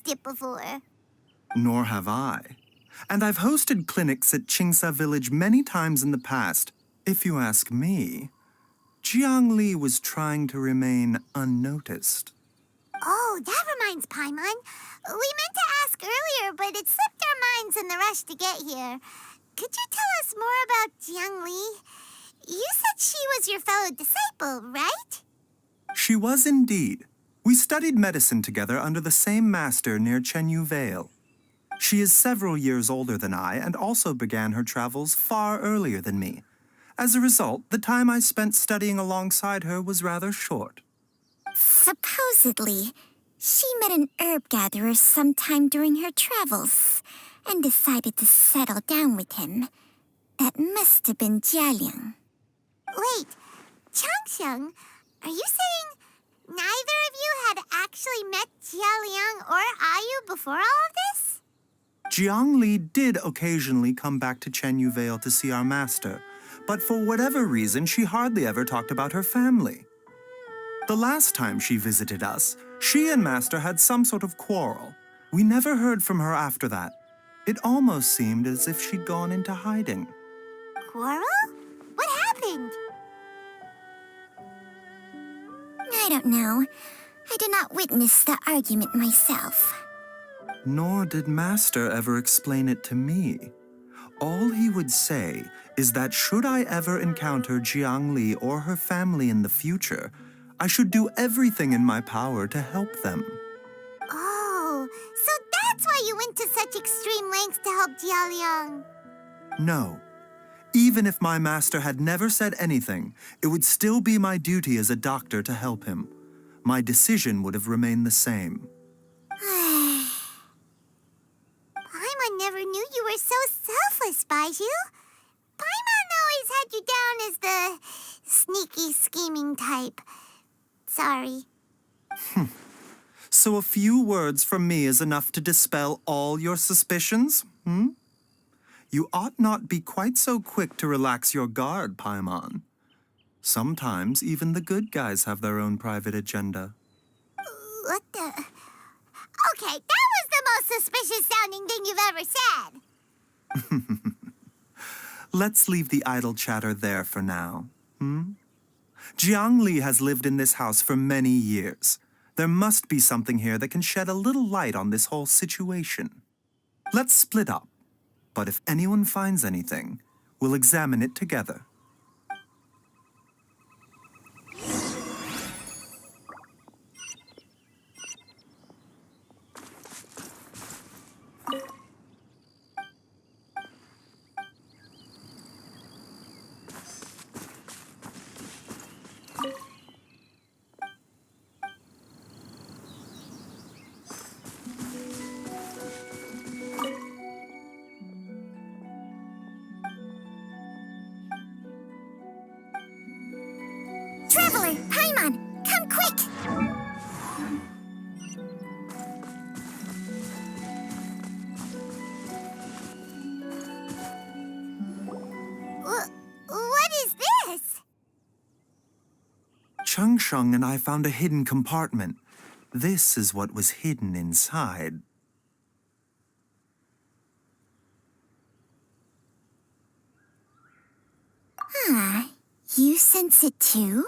smoked it before. Nor have I. And I've hosted clinics at Qingsa Village many times in the past. If you ask me, Jiangli was trying to remain unnoticed. Oh, that reminds Paimon. We meant to ask earlier, but it slipped our minds in the rush to get here. Could you tell us more about Jiangli? You said she was your fellow disciple, right? She was indeed. We studied medicine together under the same master near Chenyu Vale. She is several years older than I and also began her travels far earlier than me. As a result, the time I spent studying alongside her was rather short. Supposedly, she met an herb gatherer sometime during her travels and decided to settle down with him. That must have been Jialiang. Wait, Changxiang, are you saying neither of you had actually met Jialiang or Ayu before all of this? Jiangli did occasionally come back to Chenyu Vale to see our master, but for whatever reason, she hardly ever talked about her family. The last time she visited us, she and Master had some sort of quarrel. We never heard from her after that. It almost seemed as if she'd gone into hiding. Quarrel? What happened? I don't know. I did not witness the argument myself. Nor did Master ever explain it to me. All he would say is that should I ever encounter Jiangli or her family in the future, I should do everything in my power to help them. Oh, so that's why you went to such extreme lengths to help Jialiang. No. Even if my master had never said anything, it would still be my duty as a doctor to help him. My decision would have remained the same. Paimon never knew you were so selfless, Baizhu. Paimon always had you down as the sneaky, scheming type. Sorry. So a few words from me is enough to dispel all your suspicions, You ought not be quite so quick to relax your guard, Paimon. Sometimes even the good guys have their own private agenda. What the... Okay, that was the most suspicious-sounding thing you've ever said. Let's leave the idle chatter there for now, Jiangli has lived in this house for many years. There must be something here that can shed a little light on this whole situation. Let's split up, but if anyone finds anything, we'll examine it together. Traveler, Paimon, come quick! What is this? Changsheng and I found a hidden compartment. This is what was hidden inside. You sense it too?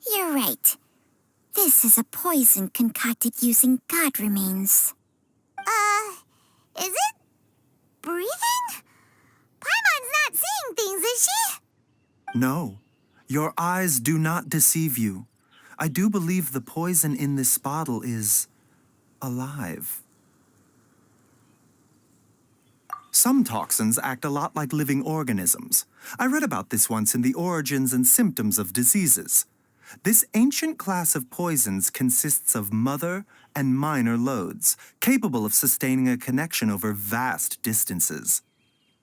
You're right. This is a poison concocted using god remains. Is it breathing? Paimon's not seeing things, is she? No, your eyes do not deceive you. I do believe the poison in this bottle is alive. Some toxins act a lot like living organisms. I read about this once in The Origins and Symptoms of Diseases. This ancient class of poisons consists of mother and minor loads, capable of sustaining a connection over vast distances.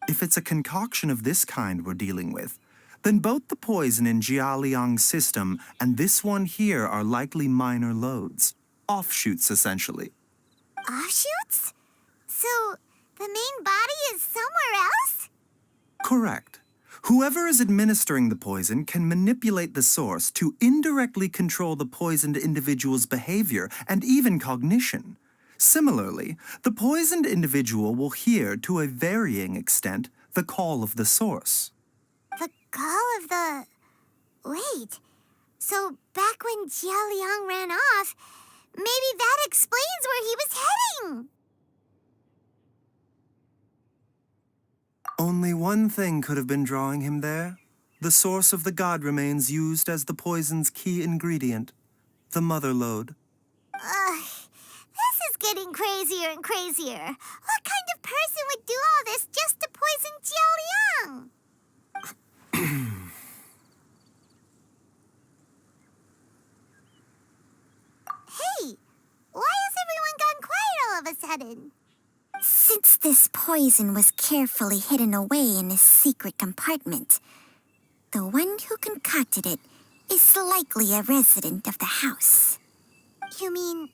If it's a concoction of this kind we're dealing with, then both the poison in Jialiang's system and this one here are likely minor loads. Offshoots, essentially. Offshoots? So, the main body is somewhere else? Correct. Whoever is administering the poison can manipulate the source to indirectly control the poisoned individual's behavior and even cognition. Similarly, the poisoned individual will hear, to a varying extent, the call of the source. The call of the... Wait. So back when Jia Liang ran off, maybe that explains where he was heading. Only one thing could have been drawing him there. The source of the god remains used as the poison's key ingredient, the mother lode. Ugh. This is getting crazier and crazier. What kind of person would do all this just to poison Jia Liang? Hey, why has everyone gone quiet all of a sudden? Since this poison was carefully hidden away in a secret compartment, the one who concocted it is likely a resident of the house. You mean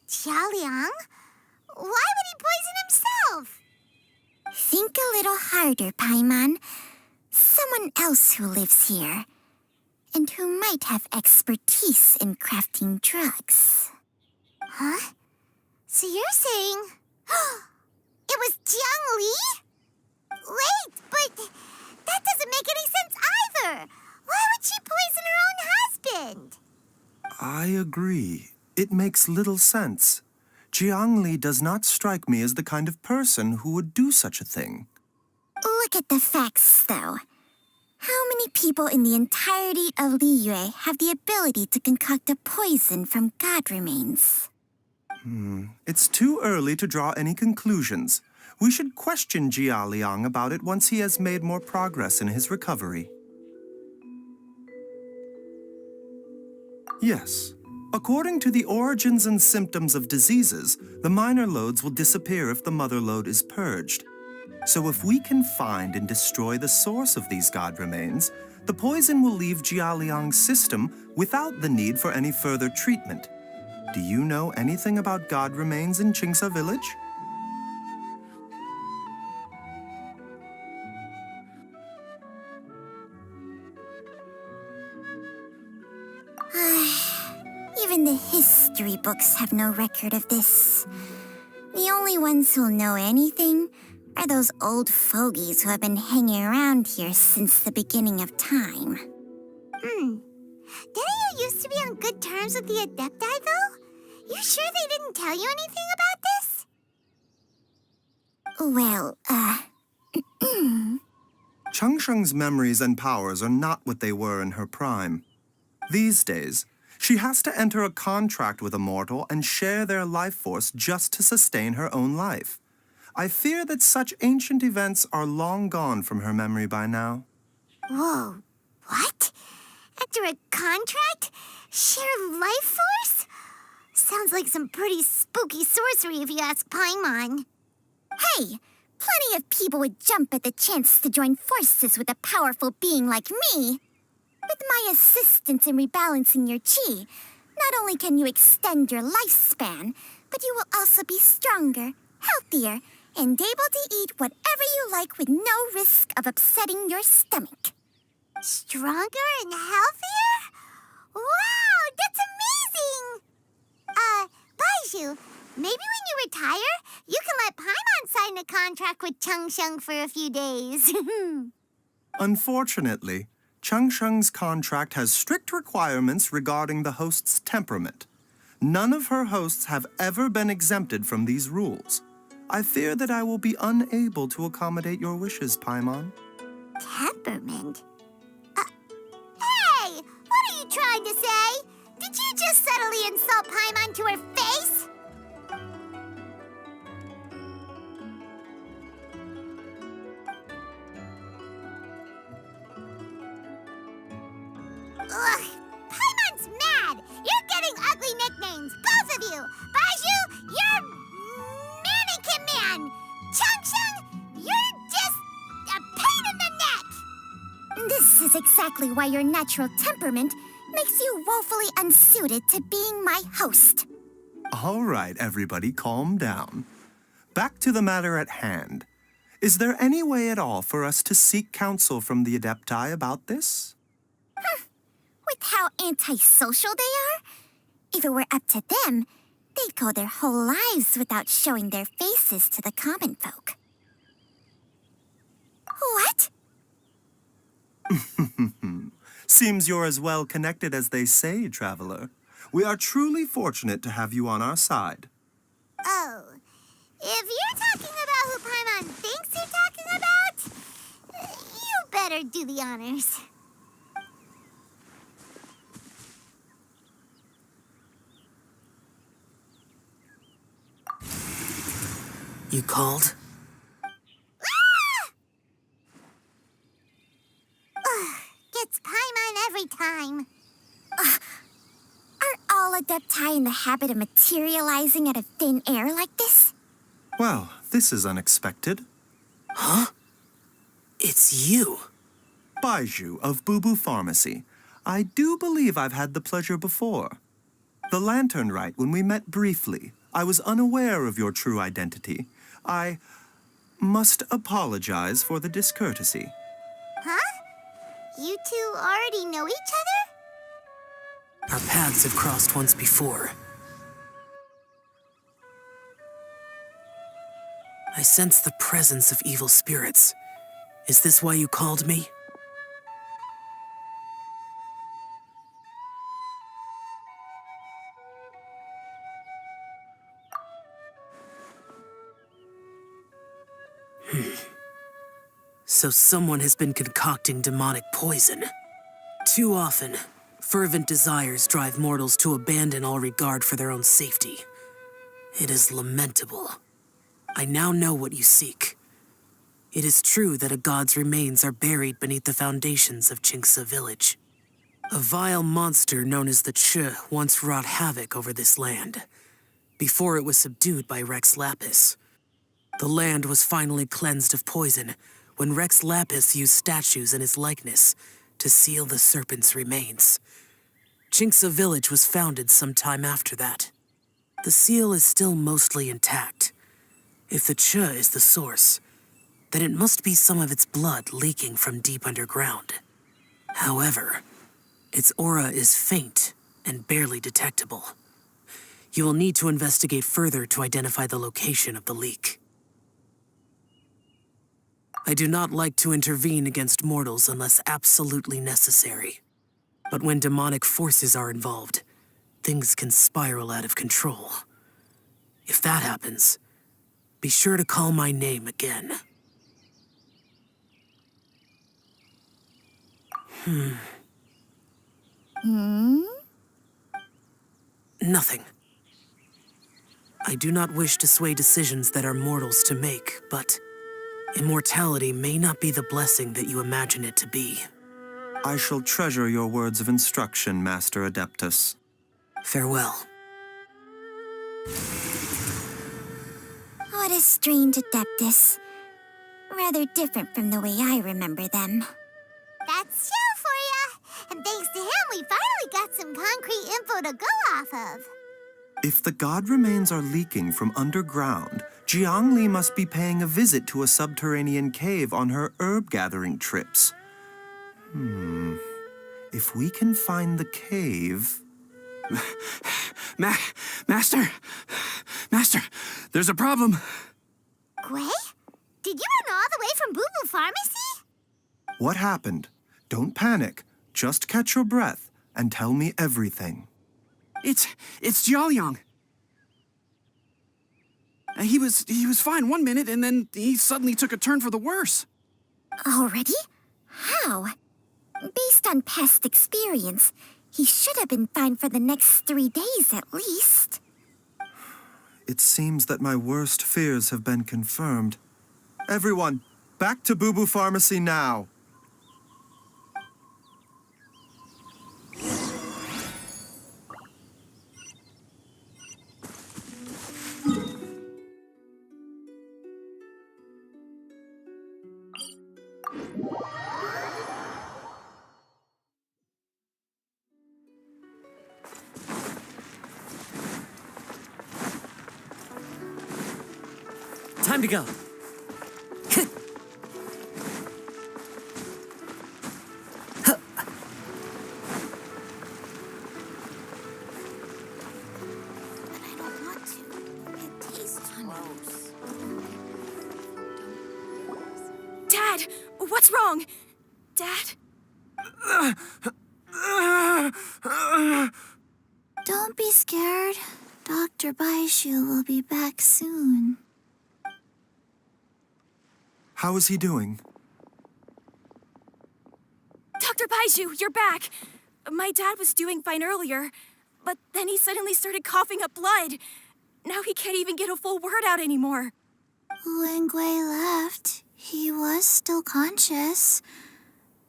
Jia Liang? Why would he poison himself? Think a little harder, Paimon. Someone else who lives here, and who might have expertise in crafting drugs. Huh? So you're saying... it was Jiang Li? Wait, but that doesn't make any sense either. Why would she poison her own husband? I agree. It makes little sense. Jiang Li does not strike me as the kind of person who would do such a thing. Look at the facts, though. How many people in the entirety of Liyue have the ability to concoct a poison from god remains? It's too early to draw any conclusions. We should question Jia Liang about it once he has made more progress in his recovery. Yes. According to the origins and symptoms of diseases, the minor lodes will disappear if the mother lode is purged. So if we can find and destroy the source of these god remains, the poison will leave Jia Liang's system without the need for any further treatment. Do you know anything about god remains in Qingsa village? Even the history books have no record of this. The only ones who'll know anything are those old fogies who have been hanging around here since the beginning of time. Didn't you used to be on good terms with the Adepti, though? You sure they didn't tell you anything about this? Well, Changsheng's memories and powers are not what they were in her prime. These days, she has to enter a contract with a mortal and share their life force just to sustain her own life. I fear that such ancient events are long gone from her memory by now. Whoa, what? Enter a contract? Share life force? Sounds like some pretty spooky sorcery if you ask Paimon. hey, plenty of people would jump at the chance to join forces with a powerful being like me. With my assistance in rebalancing your chi, not only can you extend your lifespan, but you will also be stronger, healthier, and able to eat whatever you like with no risk of upsetting your stomach. Stronger and healthier? Wow, that's amazing! Baizhu, maybe when you retire, you can let Paimon sign a contract with Changsheng for a few days. Unfortunately, Changsheng's contract has strict requirements regarding the host's temperament. None of her hosts have ever been exempted from these rules. I fear that I will be unable to accommodate your wishes, Paimon. Temperament? Hey! What are you trying to say? Did you just subtly insult Paimon to her face? Ugh! Paimon's mad! You're getting ugly nicknames, both of you! Baizhu, you're Mannequin Man! Changsheng, you're just a pain in the neck! This is exactly why your natural temperament makes you woefully unsuited to being my host. All right, everybody, calm down. Back to the matter at hand. Is there any way at all for us to seek counsel from the Adepti about this? With how antisocial they are, if it were up to them, they might go their whole lives without showing their faces to the common folk. What? Seems you're as well connected as they say, traveler. We are truly fortunate to have you on our side. Oh, if you're talking about who Paimon thinks you're talking about, you better do the honors. You called? Gets Paimon every time. Are all Adepti in the habit of materializing out of thin air like this? Well, this is unexpected. Huh? It's you. Baizhu of Boo Pharmacy. I do believe I've had the pleasure before. The Lantern Rite, when we met briefly, I was unaware of your true identity. I must apologize for the discourtesy. Huh? You two already know each other? Our paths have crossed once before. I sense the presence of evil spirits. Is this why you called me? So someone has been concocting demonic poison. Too often, fervent desires drive mortals to abandon all regard for their own safety. It is lamentable. I now know what you seek. It is true that a god's remains are buried beneath the foundations of Jinxia village. A vile monster known as the Ch once wrought havoc over this land, before it was subdued by Rex Lapis. The land was finally cleansed of poison when Rex Lapis used statues in his likeness to seal the serpent's remains. Jinxia village was founded some time after that. The seal is still mostly intact. If the Ch is the source, then it must be some of its blood leaking from deep underground. However, its aura is faint and barely detectable. You will need to investigate further to identify the location of the leak. I do not like to intervene against mortals unless absolutely necessary. But when demonic forces are involved, things can spiral out of control. If that happens, be sure to call my name again. Nothing. I do not wish to sway decisions that are mortals to make, but immortality may not be the blessing that you imagine it to be. I shall treasure your words of instruction, Master Adeptus. Farewell. What a strange Adeptus. Rather different from the way I remember them. That's Shell for ya! And thanks to him, we finally got some concrete info to go off of. If the god remains are leaking from underground, Jiangli must be paying a visit to a subterranean cave on her herb-gathering trips. If we can find the cave... Master, there's a problem. Gui? Did you run all the way from Boo Boo Pharmacy? What happened? Don't panic. Just catch your breath and tell me everything. It's Jiaoliang. He was fine one minute, and then he suddenly took a turn for the worse. Already? How? Based on past experience, he should have been fine for the next 3 days at least. It seems that my worst fears have been confirmed. Everyone, back to Boo Boo Pharmacy now. Time to go. But I don't want What's wrong? Dad? Don't be scared. Dr. Baizhu will be back soon. How is he doing? Dr. Baizhu, you're back! My dad was doing fine earlier, but then he suddenly started coughing up blood. Now he can't even get a full word out anymore. When Gui left, he was still conscious.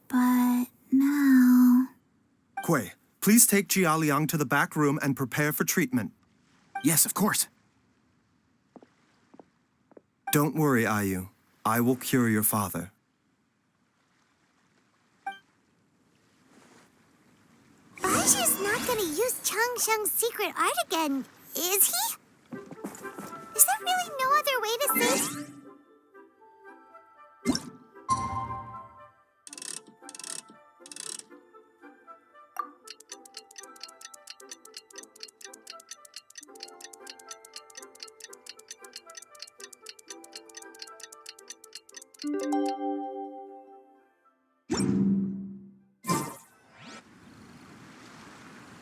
But now... Kui, please take Jialiang to the back room and prepare for treatment. Yes, of course. Don't worry, Ayu. I will cure your father. Baizhu's not gonna use Changsheng's secret art again, is he? Is there really no other way to say...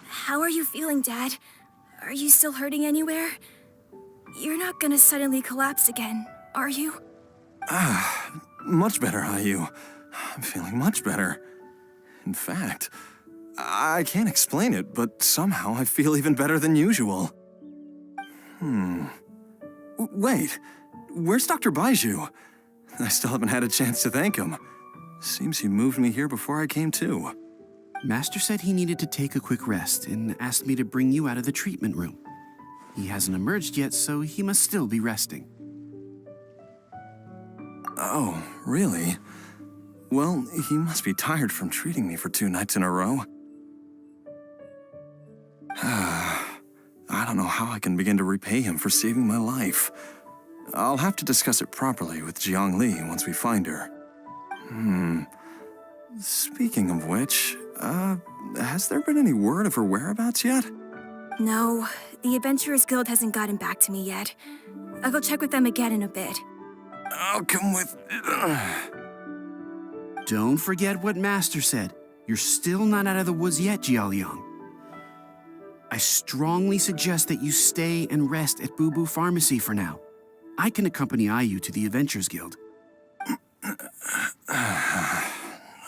How are you feeling, Dad? Are you still hurting anywhere? You're not gonna suddenly collapse again, are you? Much better, Ayu. I'm feeling much better. In fact, I can't explain it, but somehow I feel even better than usual. Wait, where's Dr. Baizhu? I still haven't had a chance to thank him. Seems he moved me here before I came to. Master said he needed to take a quick rest and asked me to bring you out of the treatment room. He hasn't emerged yet, so he must still be resting. Oh, really? Well, he must be tired from treating me for 2 nights in a row. I don't know how I can begin to repay him for saving my life. I'll have to discuss it properly with Jiangli once we find her. Speaking of which, has there been any word of her whereabouts yet? No, the Adventurers Guild hasn't gotten back to me yet. I'll go check with them again in a bit. I'll come with... Don't forget what Master said. You're still not out of the woods yet, Jialiang. I strongly suggest that you stay and rest at Boo Boo Pharmacy for now. I can accompany Ayu to the Adventurers Guild.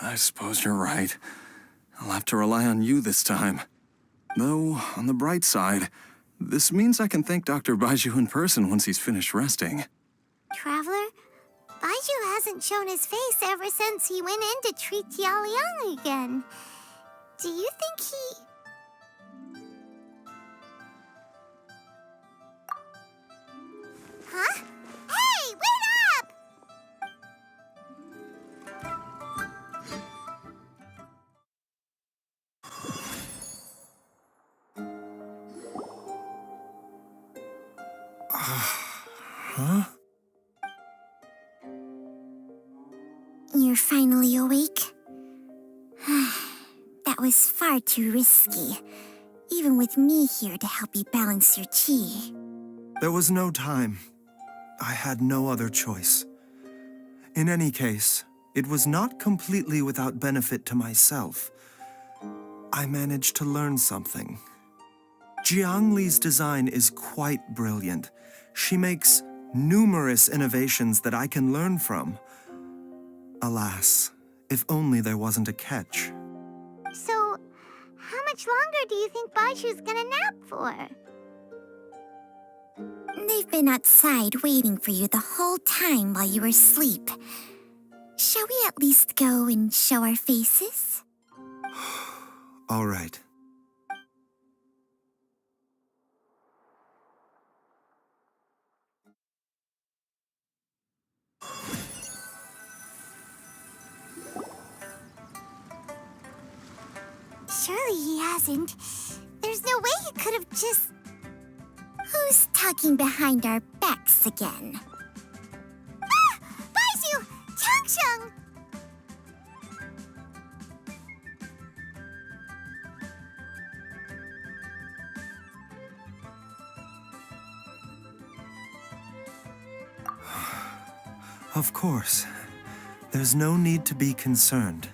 I suppose you're right. I'll have to rely on you this time. Though, on the bright side, this means I can thank Dr. Baizhu in person once he's finished resting. Traveler, Baizhu hasn't shown his face ever since he went in to treat Jialiang again. Do you think he... Huh? Hey, wait up! Huh? You're finally awake? That was far too risky, even with me here to help you balance your chi. There was no time. I had no other choice. In any case, it was not completely without benefit to myself. I managed to learn something. Jiangli's design is quite brilliant. She makes numerous innovations that I can learn from. Alas, if only there wasn't a catch. So, how much longer do you think Baizhu's gonna nap for? They've been outside waiting for you the whole time while you were asleep. Shall we at least go and show our faces? All right. Surely he hasn't. There's no way he could have just... Who's talking behind our backs again? Ah! Baizhu! Changsheng! Of course. There's no need to be concerned.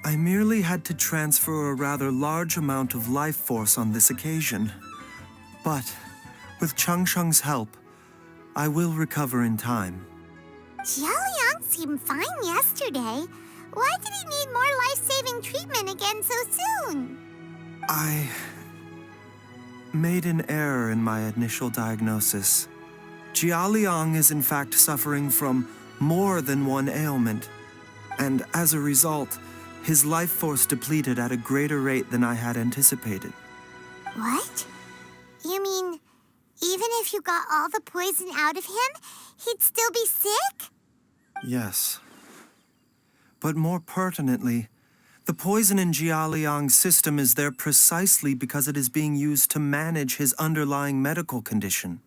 I merely had to transfer a rather large amount of life force on this occasion. But, with Changsheng's help, I will recover in time. Jialiang seemed fine yesterday. Why did he need more life-saving treatment again so soon? I made an error in my initial diagnosis. Jialiang is in fact suffering from more than one ailment, and as a result, his life force depleted at a greater rate than I had anticipated. What? You mean, even if you got all the poison out of him, he'd still be sick? Yes. But more pertinently, the poison in Jialiang's system is there precisely because it is being used to manage his underlying medical condition.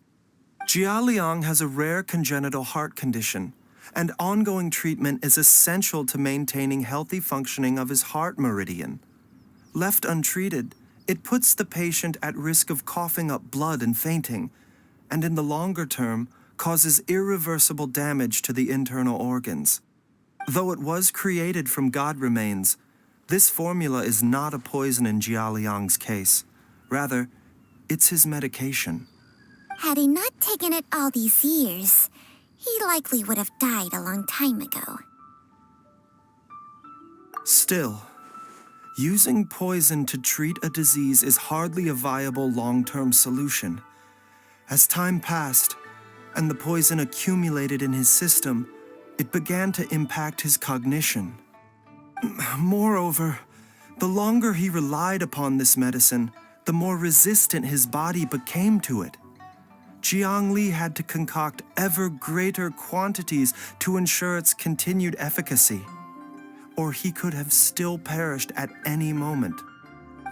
Jialiang has a rare congenital heart condition, and ongoing treatment is essential to maintaining healthy functioning of his heart meridian. Left untreated, it puts the patient at risk of coughing up blood and fainting, and in the longer term, causes irreversible damage to the internal organs. Though it was created from God remains, this formula is not a poison in Jialiang's case. Rather, it's his medication. Had he not taken it all these years, he likely would have died a long time ago. Still, using poison to treat a disease is hardly a viable long-term solution. As time passed, and the poison accumulated in his system, it began to impact his cognition. Moreover, the longer he relied upon this medicine, the more resistant his body became to it. Jiangli had to concoct ever greater quantities to ensure its continued efficacy, or he could have still perished at any moment.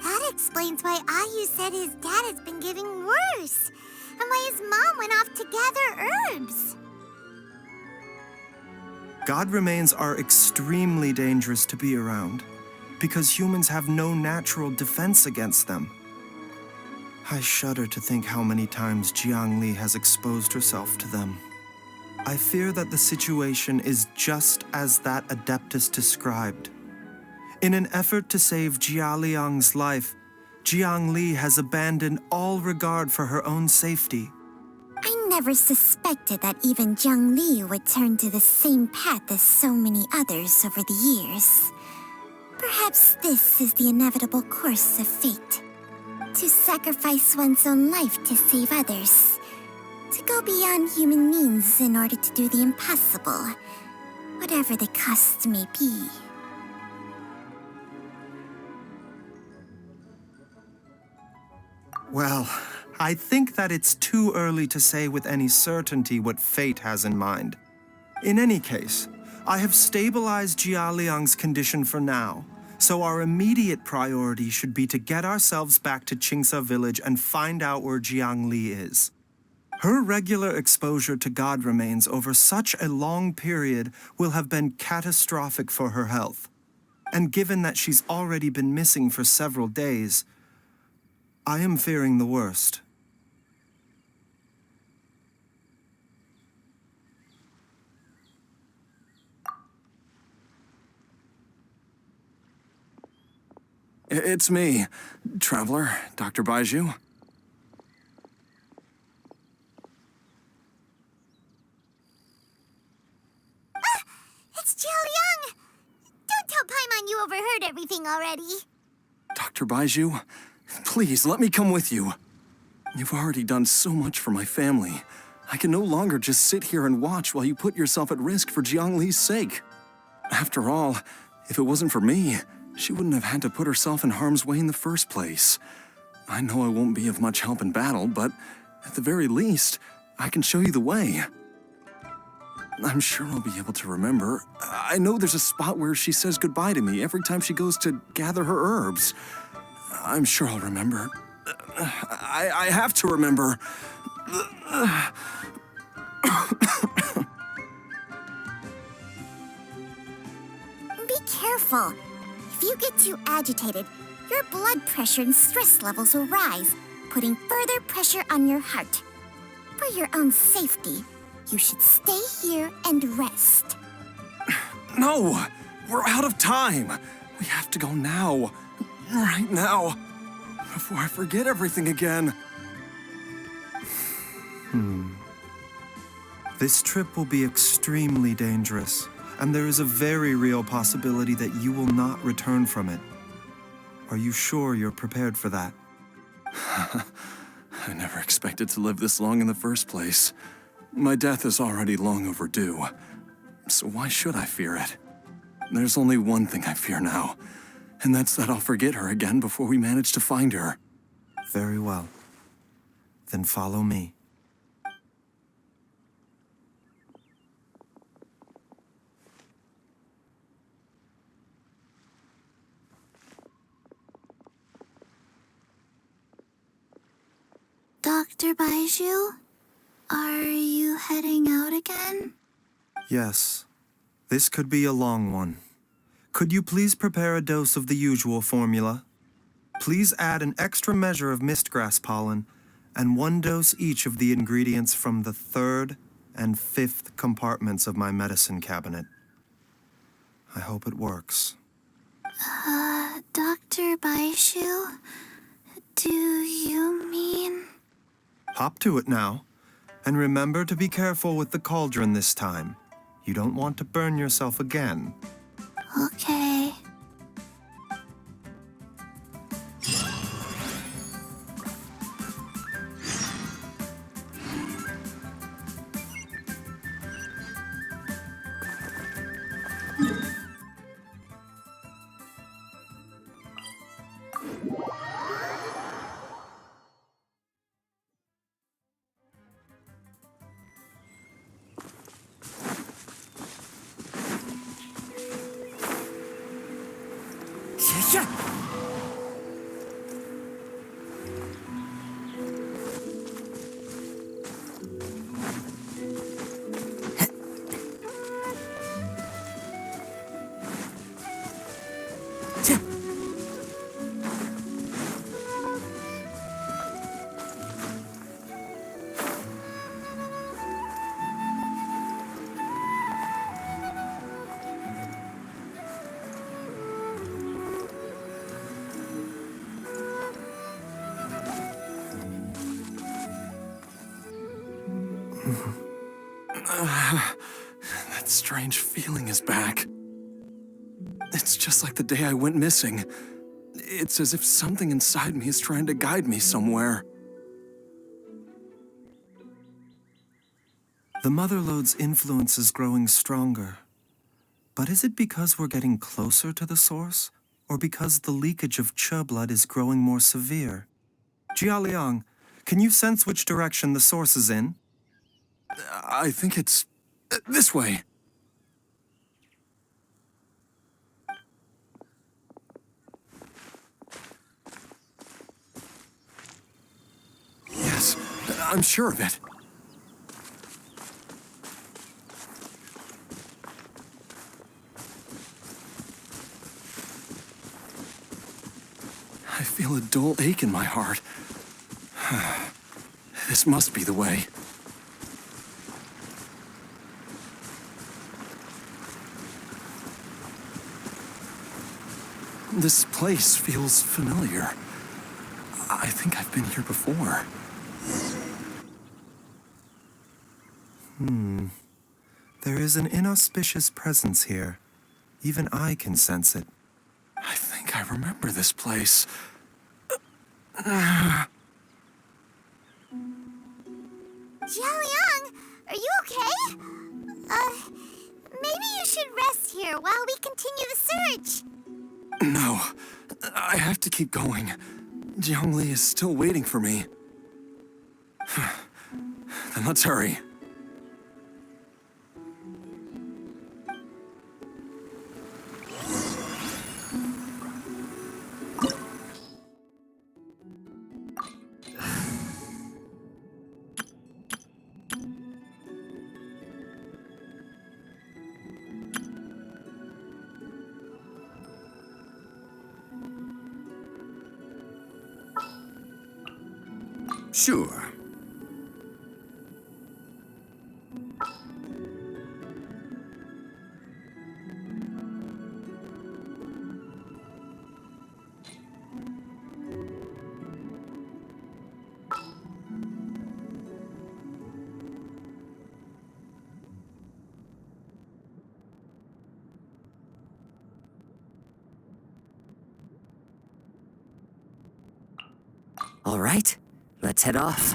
That explains why Ayu said his dad has been getting worse, and why his mom went off to gather herbs. God remains are extremely dangerous to be around, because humans have no natural defense against them. I shudder to think how many times Jiangli has exposed herself to them. I fear that the situation is just as that Adeptus described. In an effort to save Jialiang's life, Jiangli has abandoned all regard for her own safety. I never suspected that even Jiangli would turn to the same path as so many others over the years. Perhaps this is the inevitable course of fate. To sacrifice one's own life to save others. To go beyond human means in order to do the impossible, whatever the cost may be. Well, I think that it's too early to say with any certainty what fate has in mind. In any case, I have stabilized Jialiang's condition for now, so our immediate priority should be to get ourselves back to Qingsa village and find out where Jiangli is. Her regular exposure to God remains over such a long period will have been catastrophic for her health. And given that she's already been missing for several days, I am fearing the worst. It's me, Traveler, Dr. Baizhu. It's Jialiang! Don't tell Paimon you overheard everything already. Dr. Baizhu, please let me come with you. You've already done so much for my family. I can no longer just sit here and watch while you put yourself at risk for Jiangli's sake. After all, if it wasn't for me, she wouldn't have had to put herself in harm's way in the first place. I know I won't be of much help in battle, but at the very least, I can show you the way. I'm sure I'll be able to remember. I know there's a spot where she says goodbye to me every time she goes to gather her herbs. I'm sure I'll remember. I have to remember. Be careful. If you get too agitated, your blood pressure and stress levels will rise, putting further pressure on your heart. For your own safety, you should stay here and rest. No! We're out of time! We have to go now. Right now. Before I forget everything again. This trip will be extremely dangerous, and there is a very real possibility that you will not return from it. Are you sure you're prepared for that? I never expected to live this long in the first place. My death is already long overdue. So why should I fear it? There's only one thing I fear now, and that's that I'll forget her again before we manage to find her. Very well. Then follow me. Dr. Baizhu, are you heading out again? Yes. This could be a long one. Could you please prepare a dose of the usual formula? Please add an extra measure of mistgrass pollen and 1 dose each of the ingredients from the 3rd and 5th compartments of my medicine cabinet. I hope it works. Dr. Baizhu, do you mean... Hop to it now. And remember to be careful with the cauldron this time. You don't want to burn yourself again. Okay. That strange feeling is back. It's just like the day I went missing. It's as if something inside me is trying to guide me somewhere. The Mother Lode's influence is growing stronger. But is it because we're getting closer to the source? Or because the leakage of Che blood is growing more severe? Jialiang, can you sense which direction the source is in? I think it's this way. Yes, I'm sure of it. I feel a dull ache in my heart. This must be the way. This place feels familiar. I think I've been here before. There is an inauspicious presence here. Even I can sense it. I think I remember this place. Jialiang, are you okay? Maybe you should rest here while we continue the search. No, I have to keep going. Jiangli is still waiting for me. Then let's hurry. Sure. right, let's head off.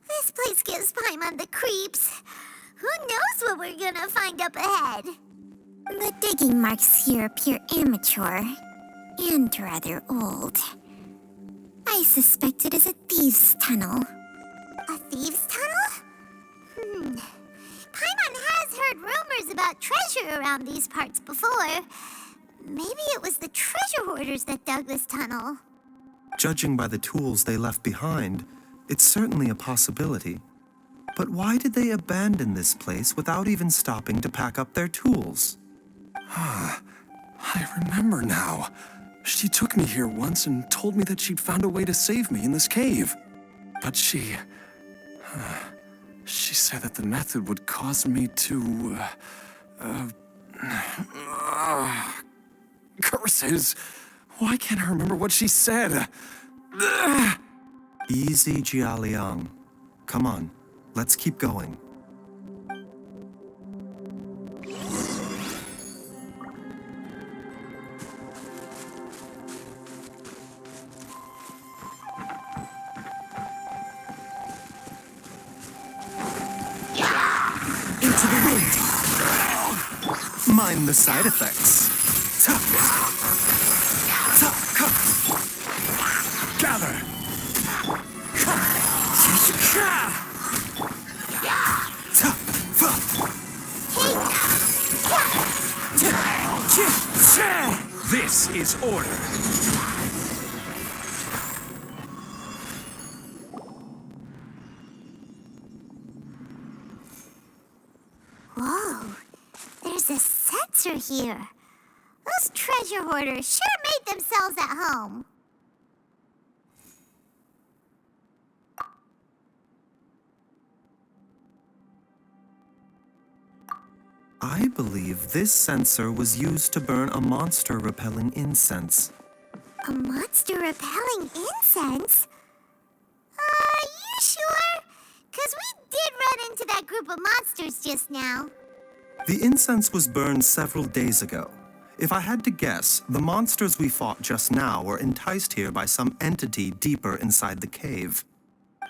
This place gives Paimon the creeps. Who knows what we're gonna find up ahead? The digging marks here appear amateur and rather old. I suspect it is a thieves' tunnel. A thieves' tunnel? Paimon has heard rumors about treasure around these parts before. Maybe it was the treasure hoarders that dug this tunnel. Judging by the tools they left behind, it's certainly a possibility. But why did they abandon this place without even stopping to pack up their tools? I remember now. She took me here once and told me that she'd found a way to save me in this cave. But she said that the method would cause me to, curses. Why can't I remember what she said? Easy, Jialiang. Come on, let's keep going. Into the wind! Mind the side effects. Gather! This is order. Whoa, there's a sensor here. Those treasure hoarders sure made themselves at home. I believe this sensor was used to burn a monster-repelling incense. A monster repelling incense? Are you sure? 'Cause we did run into that group of monsters just now. The incense was burned several days ago. If I had to guess, the monsters we fought just now were enticed here by some entity deeper inside the cave.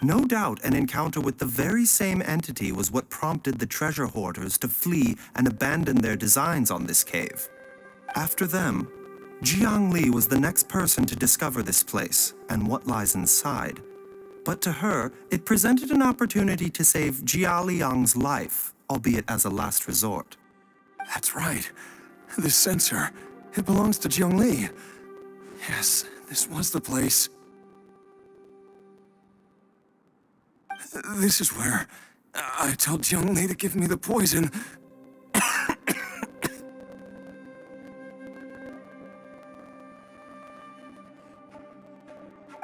No doubt an encounter with the very same entity was what prompted the treasure hoarders to flee and abandon their designs on this cave. After them, Jiang Li was the next person to discover this place and what lies inside. But to her, it presented an opportunity to save Jia Liang's life, albeit as a last resort. That's right. This sensor, it belongs to Jiang Li. Yes, this was the place. This is where I told Jiang Li to give me the poison.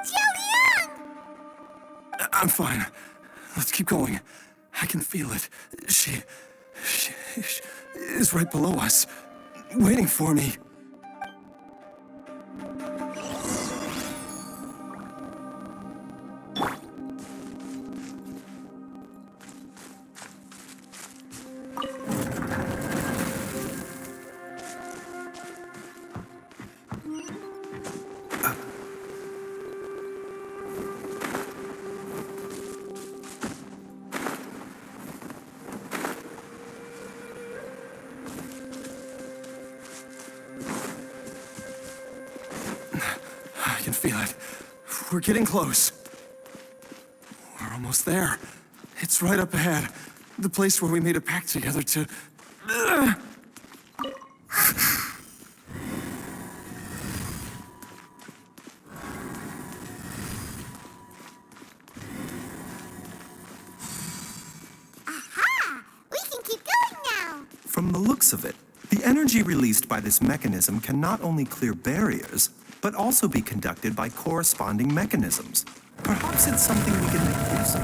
Jialiang! I'm fine. Let's keep going. I can feel it. She is right below us, waiting for me. I can feel it. We're getting close. We're almost there. It's right up ahead. The place where we made a pact together to... Aha! We can keep going now. From the looks of it, the energy released by this mechanism can not only clear barriers, but also be conducted by corresponding mechanisms. Perhaps it's something we can make use of.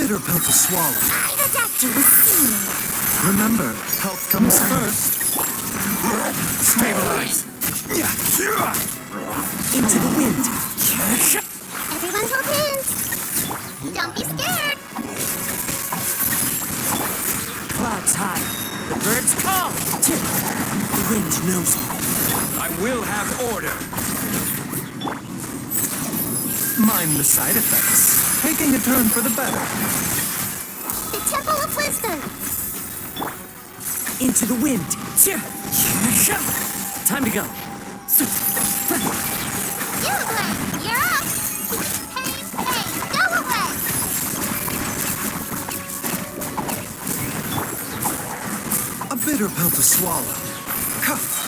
bitter pill to swallow. The doctor was seeing. Remember, health comes first. Stabilize. Into the wind. Everyone hold hands. Don't be scared. Clouds high. The birds call. The wind knows me. I will have order. Mind the side effects. Taking a turn for the better. The Temple of Wisdom. Into the wind. Time to go. You're up. Pain, go away. A bitter pill to swallow. Cuff.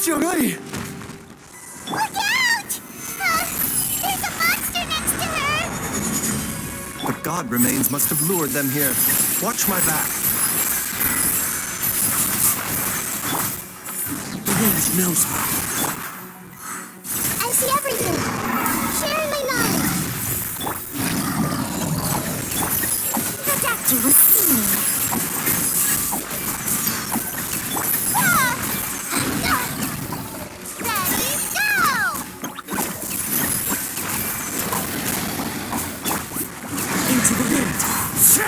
Jiangli! Look out! There's a monster next to her. The god remains must have lured them here. Watch my back. The wind knows me. I see everything. Sharing my knowledge. The doctor was seeing.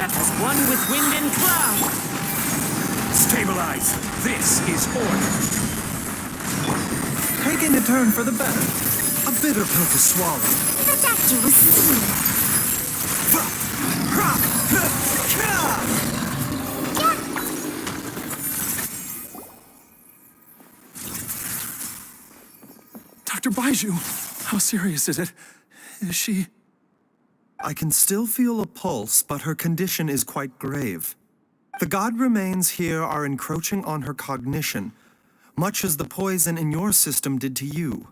As one with wind and cloud. Stabilize. This is order. Taking a turn for the better. A bitter pill to swallow. The doctor was seeing. Dr. Baizhu, how serious is it? Is she... I can still feel a pulse, but her condition is quite grave. The god remains here are encroaching on her cognition, much as the poison in your system did to you.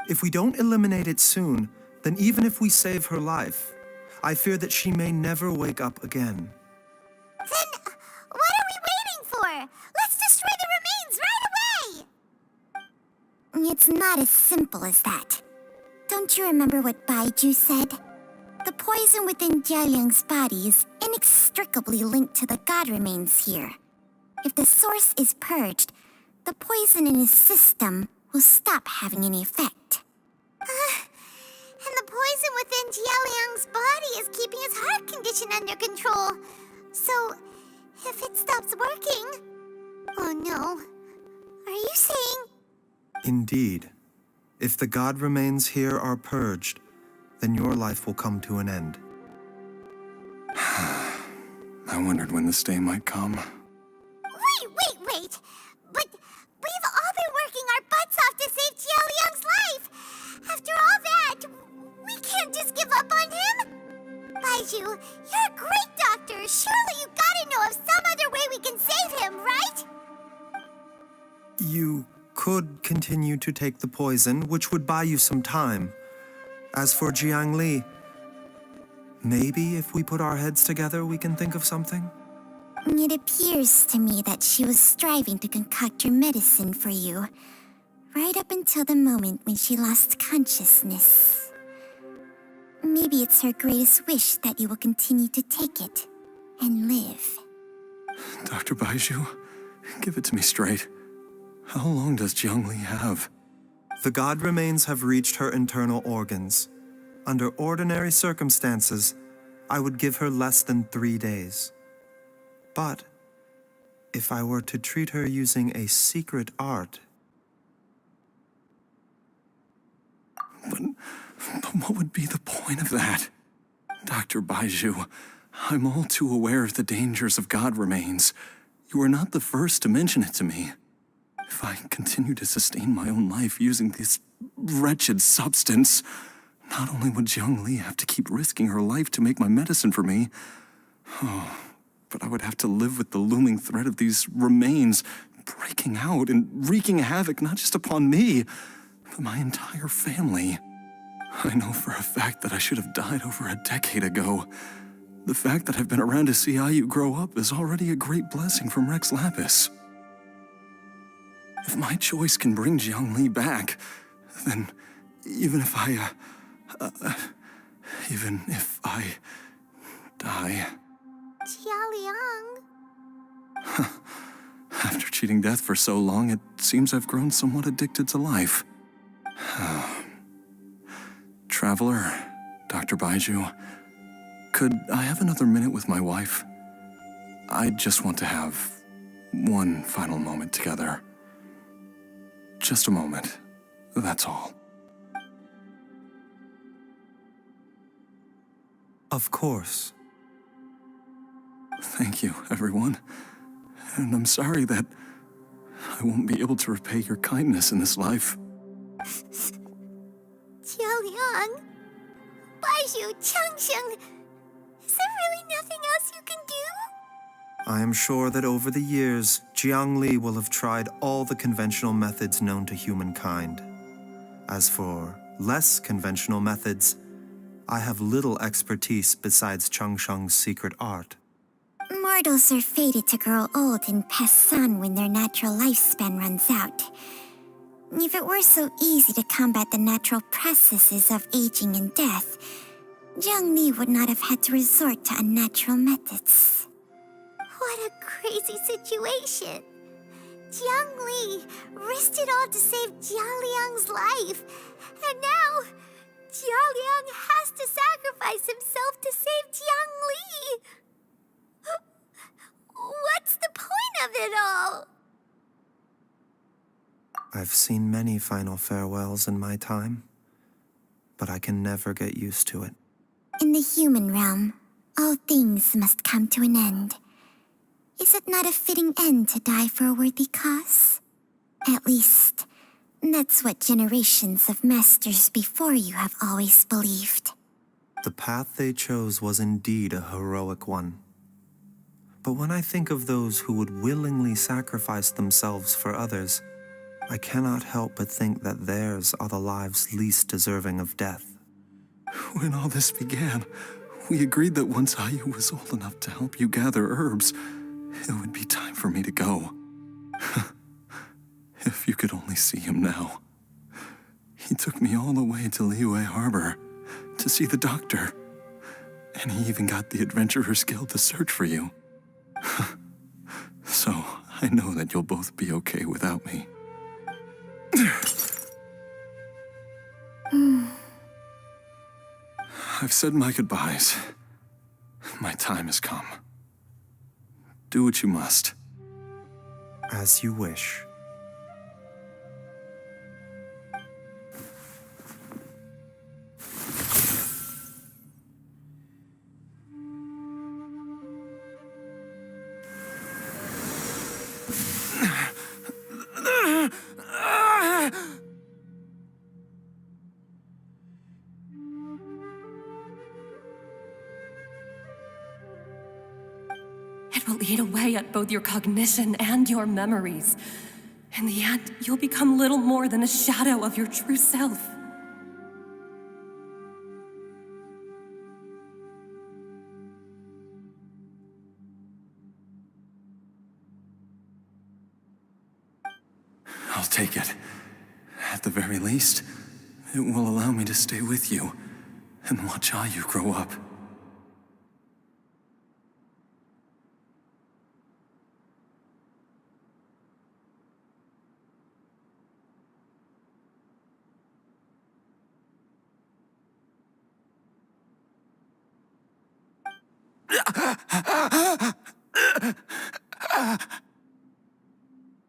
If we don't eliminate it soon, then even if we save her life, I fear that she may never wake up again. Then what are we waiting for? Let's destroy the remains right away! It's not as simple as that. Don't you remember what Baizhu said? The poison within Jialiang's body is inextricably linked to the god remains here. If the source is purged, the poison in his system will stop having any effect. And the poison within Jialiang's body is keeping his heart condition under control. So, if it stops working... Oh no. Are you saying... Indeed. If the god remains here are purged, then your life will come to an end. I wondered when this day might come. Wait! But we've all been working our butts off to save Jialiang's life! After all that, we can't just give up on him! Baizhu, you're a great doctor. Surely you gotta know of some other way we can save him, right? You could continue to take the poison, which would buy you some time. As for Jiangli, maybe if we put our heads together, we can think of something? It appears to me that she was striving to concoct your medicine for you, right up until the moment when she lost consciousness. Maybe it's her greatest wish that you will continue to take it and live. Dr. Baizhu, give it to me straight. How long does Jiangli have? The god remains have reached her internal organs. Under ordinary circumstances, I would give her less than 3 days. But if I were to treat her using a secret art... But what would be the point of that? Dr. Baizhu, I'm all too aware of the dangers of god remains. You are not the first to mention it to me. If I continue to sustain my own life using this wretched substance, not only would Jiangli have to keep risking her life to make my medicine for me, but I would have to live with the looming threat of these remains breaking out and wreaking havoc not just upon me, but my entire family. I know for a fact that I should have died over a decade ago. The fact that I've been around to see IU grow up is already a great blessing from Rex Lapis. If my choice can bring Jiangli back, then even if I die... Jialiang. After cheating death for so long, it seems I've grown somewhat addicted to life. Traveler, Dr. Baizhu, could I have another minute with my wife? I just want to have one final moment together. Just a moment, that's all. Of course. Thank you, everyone. And I'm sorry that I won't be able to repay your kindness in this life. Jialiang. Baizhu, Changsheng. Is there really nothing else you can do? I am sure that over the years, Jiangli will have tried all the conventional methods known to humankind. As for less conventional methods, I have little expertise besides Changsheng's secret art. Mortals are fated to grow old and pass on when their natural lifespan runs out. If it were so easy to combat the natural processes of aging and death, Jiangli would not have had to resort to unnatural methods. What a crazy situation. Jiangli risked it all to save Jialiang's life. And now, Jialiang has to sacrifice himself to save Jiangli. What's the point of it all? I've seen many final farewells in my time, but I can never get used to it. In the human realm, all things must come to an end. Is it not a fitting end to die for a worthy cause? At least, that's what generations of masters before you have always believed. The path they chose was indeed a heroic one. But when I think of those who would willingly sacrifice themselves for others, I cannot help but think that theirs are the lives least deserving of death. When all this began, we agreed that once IU was old enough to help you gather herbs, it would be time for me to go. If you could only see him now. He took me all the way to Liyue Harbor to see the doctor. And he even got the Adventurers Guild to search for you. So, I know that you'll both be okay without me. I've said my goodbyes. My time has come. Do what you must. As you wish. eat away at both your cognition and your memories. In the end, you'll become little more than a shadow of your true self. I'll take it. At the very least, it will allow me to stay with you and watch how you grow up.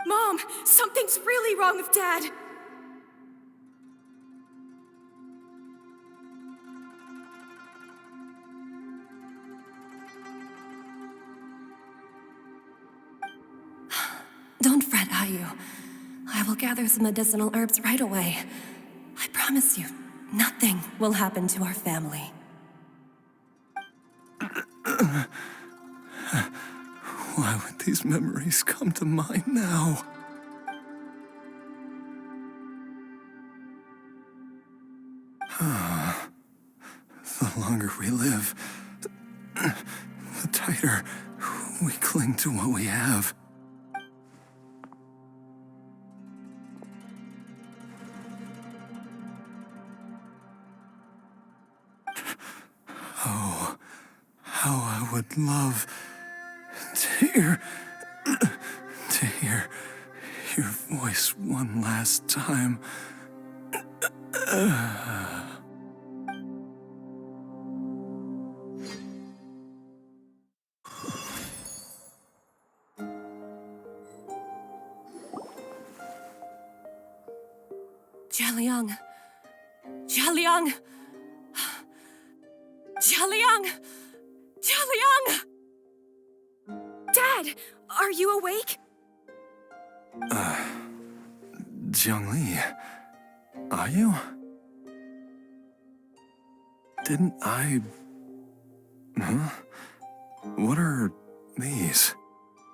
Mom, something's really wrong with Dad. Don't fret, Ayu. I will gather some medicinal herbs right away. I promise you, nothing will happen to our family. Why would these memories come to mind now? The longer we live, the tighter we cling to what we have. Oh, how I would love to hear your voice one last time. Jialiang. Jialiang. Jialiang. Jialiang. Dad, are you awake? Jiangli, are you? Didn't I... Huh? What are these?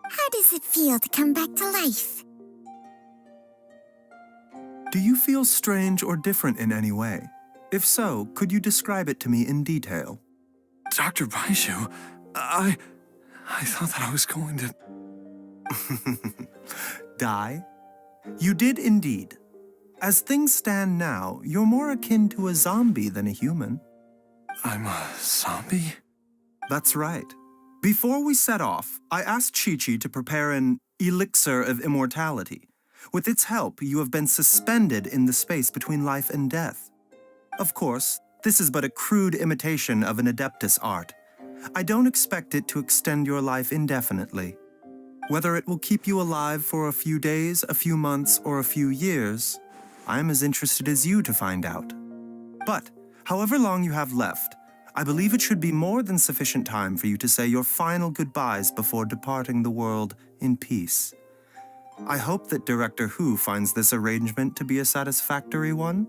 How does it feel to come back to life? Do you feel strange or different in any way? If so, could you describe it to me in detail? Dr. Baizhu, I thought that I was going to... Die? You did indeed. As things stand now, you're more akin to a zombie than a human. I'm a zombie? That's right. Before we set off, I asked Chi-Chi to prepare an elixir of immortality. With its help, you have been suspended in the space between life and death. Of course, this is but a crude imitation of an Adeptus art. I don't expect it to extend your life indefinitely. Whether it will keep you alive for a few days, a few months, or a few years, I'm as interested as you to find out. But, however long you have left, I believe it should be more than sufficient time for you to say your final goodbyes before departing the world in peace. I hope that Director Hu finds this arrangement to be a satisfactory one.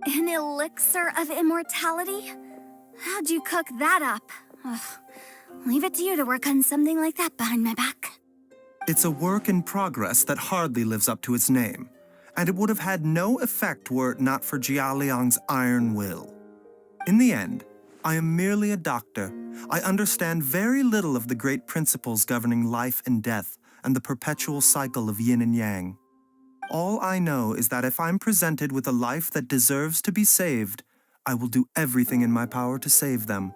An elixir of immortality? How'd you cook that up? Ugh. Leave it to you to work on something like that behind my back. It's a work in progress that hardly lives up to its name, and it would have had no effect were it not for Jialiang's iron will. In the end, I am merely a doctor. I understand very little of the great principles governing life and death and the perpetual cycle of yin and yang. All I know is that if I'm presented with a life that deserves to be saved, I will do everything in my power to save them.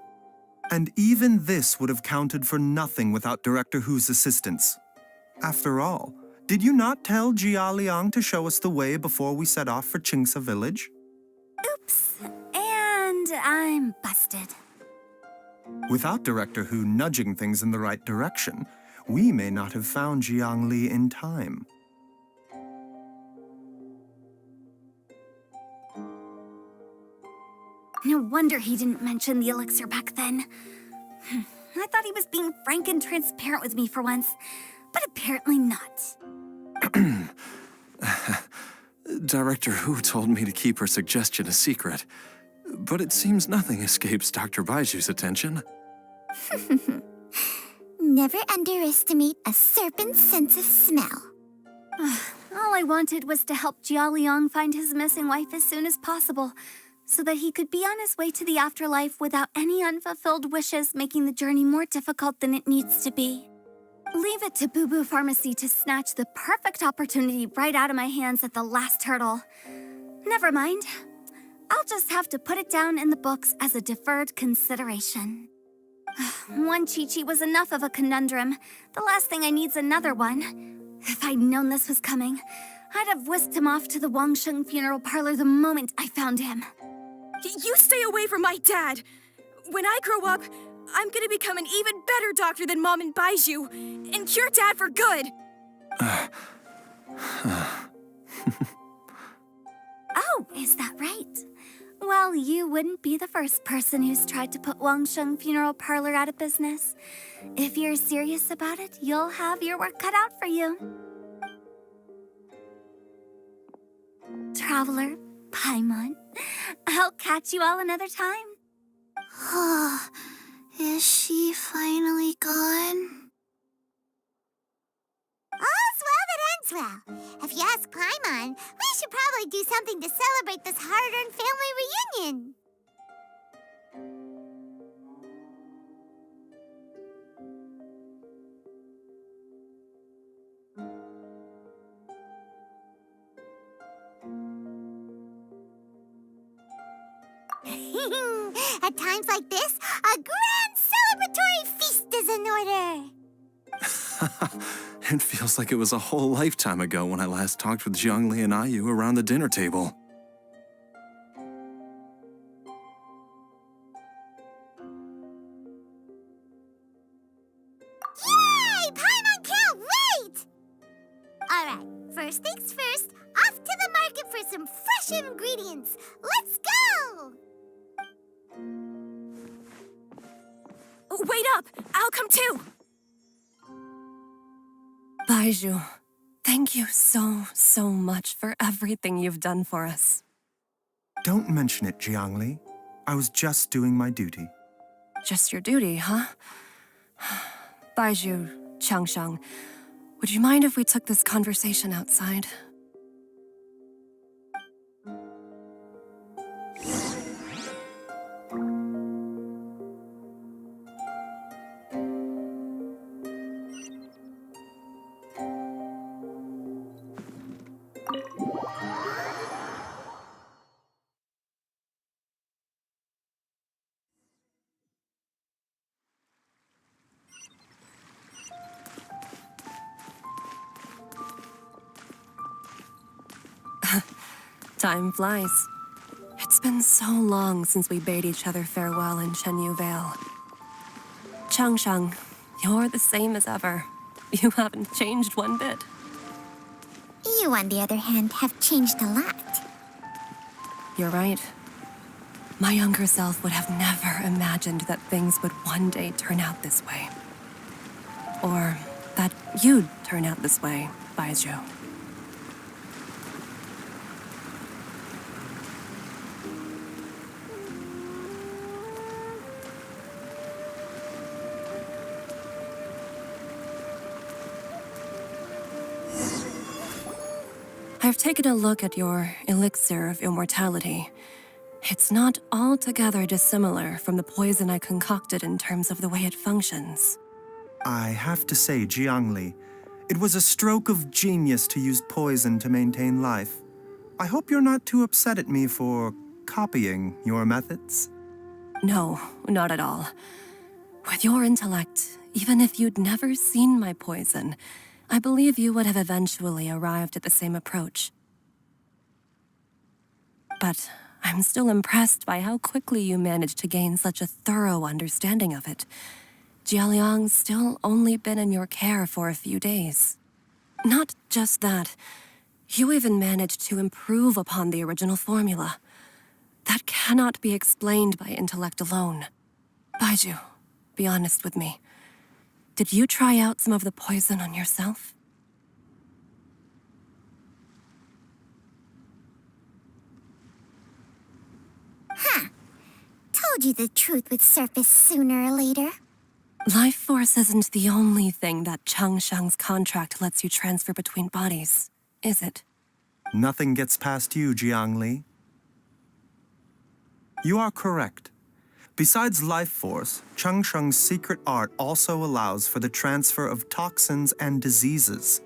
And even this would have counted for nothing without Director Hu's assistance. After all, did you not tell Jialiang to show us the way before we set off for Qingsa village? Oops. And I'm busted. Without Director Hu nudging things in the right direction, we may not have found Jiangli in time. No wonder he didn't mention the elixir back then. I thought he was being frank and transparent with me for once, but apparently not. Director Hu told me to keep her suggestion a secret, but it seems nothing escapes Dr. Baizhu's attention. Never underestimate a serpent's sense of smell. All I wanted was to help Jialiang find his missing wife as soon as possible, so that he could be on his way to the afterlife without any unfulfilled wishes making the journey more difficult than it needs to be. Leave it to Boo Boo Pharmacy to snatch the perfect opportunity right out of my hands at the last hurdle. Never mind. I'll just have to put it down in the books as a deferred consideration. One Chi-Chi was enough of a conundrum. The last thing I need's another one. If I'd known this was coming, I'd have whisked him off to the Wangsheng funeral parlor the moment I found him. You stay away from my dad! When I grow up, I'm gonna become an even better doctor than Mom and Baizhu, and cure Dad for good! Oh, is that right? Well, you wouldn't be the first person who's tried to put Wangsheng Funeral Parlor out of business. If you're serious about it, you'll have your work cut out for you. Traveler, Paimon, I'll catch you all another time. Is she finally gone? All's well that ends well. If you ask Paimon, we should probably do something to celebrate this hard-earned family reunion. At times like this, a grand celebratory feast is in order. It feels like it was a whole lifetime ago when I last talked with Zhongli and Ayu around the dinner table. Yay! Paimon can't wait! Alright, first things first, off to the market for some fresh ingredients. Let's go! Wait up! I'll come too! Baizhu, thank you so much for everything you've done for us. Don't mention it, Jiangli. I was just doing my duty. Just your duty, huh? Baizhu, Changshang, would you mind if we took this conversation outside? Time flies. It's been so long since we bade each other farewell in Chenyu Vale. Changshang, you're the same as ever. You haven't changed one bit. You, on the other hand, have changed a lot. You're right. My younger self would have never imagined that things would one day turn out this way. Or that you'd turn out this way, Baizhu. I've taken a look at your elixir of immortality. It's not altogether dissimilar from the poison I concocted in terms of the way it functions. I have to say, Jiangli, it was a stroke of genius to use poison to maintain life. I hope you're not too upset at me for copying your methods. No, not at all. With your intellect, even if you'd never seen my poison, I believe you would have eventually arrived at the same approach. But I'm still impressed by how quickly you managed to gain such a thorough understanding of it. Jialiang's still only been in your care for a few days. Not just that, you even managed to improve upon the original formula. That cannot be explained by intellect alone. Baizhu, be honest with me. Did you try out some of the poison on yourself? Told you the truth would surface sooner or later. Life force isn't the only thing that Changsheng's contract lets you transfer between bodies, is it? Nothing gets past you, Jiangli. You are correct. Besides life force, Changsheng's secret art also allows for the transfer of toxins and diseases.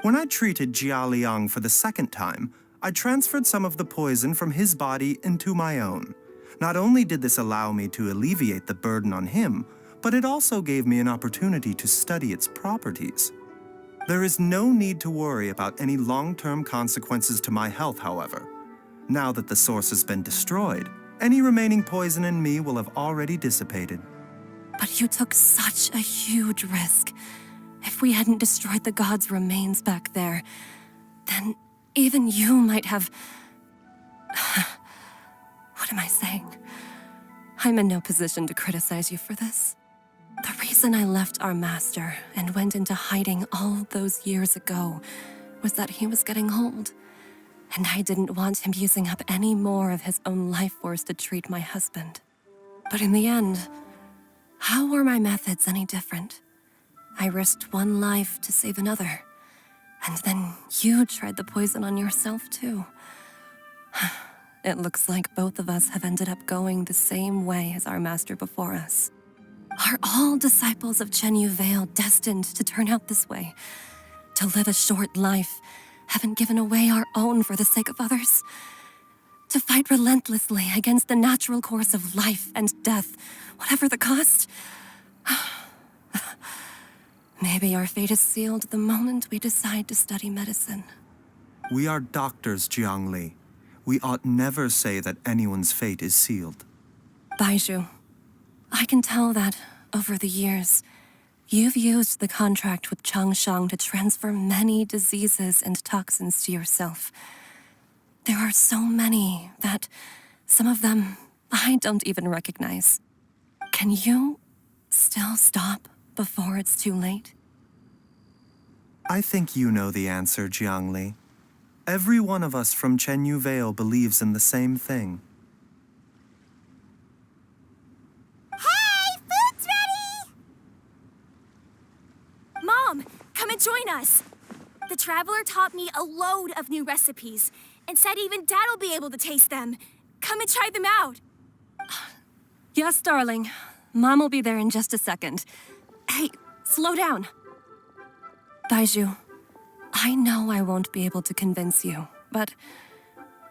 When I treated Jialiang for the second time, I transferred some of the poison from his body into my own. Not only did this allow me to alleviate the burden on him, but it also gave me an opportunity to study its properties. There is no need to worry about any long-term consequences to my health, however. Now that the source has been destroyed, any remaining poison in me will have already dissipated. But you took such a huge risk. If we hadn't destroyed the god's remains back there, then even you might have... What am I saying? I'm in no position to criticize you for this. The reason I left our master and went into hiding all those years ago was that he was getting old, and I didn't want him using up any more of his own life force to treat my husband. But in the end, how were my methods any different? I risked one life to save another, and then you tried the poison on yourself too. It looks like both of us have ended up going the same way as our master before us. Are all disciples of Chenyu Vale destined to turn out this way? To live a short life, having given away our own for the sake of others? To fight relentlessly against the natural course of life and death, whatever the cost? Maybe our fate is sealed the moment we decide to study medicine. We are doctors, Jiangli. We ought never say that anyone's fate is sealed. Baizhu, I can tell that, over the years, you've used the contract with Changsheng to transfer many diseases and toxins to yourself. There are so many that some of them I don't even recognize. Can you still stop before it's too late? I think you know the answer, Jiangli. Every one of us from Chenyu Vale believes in the same thing. Hey, food's ready! Mom, come and join us. The Traveler taught me a load of new recipes and said even Dad'll be able to taste them. Come and try them out. Yes, darling. Mom will be there in just a second. Hey, slow down. Baizhu, I know I won't be able to convince you, but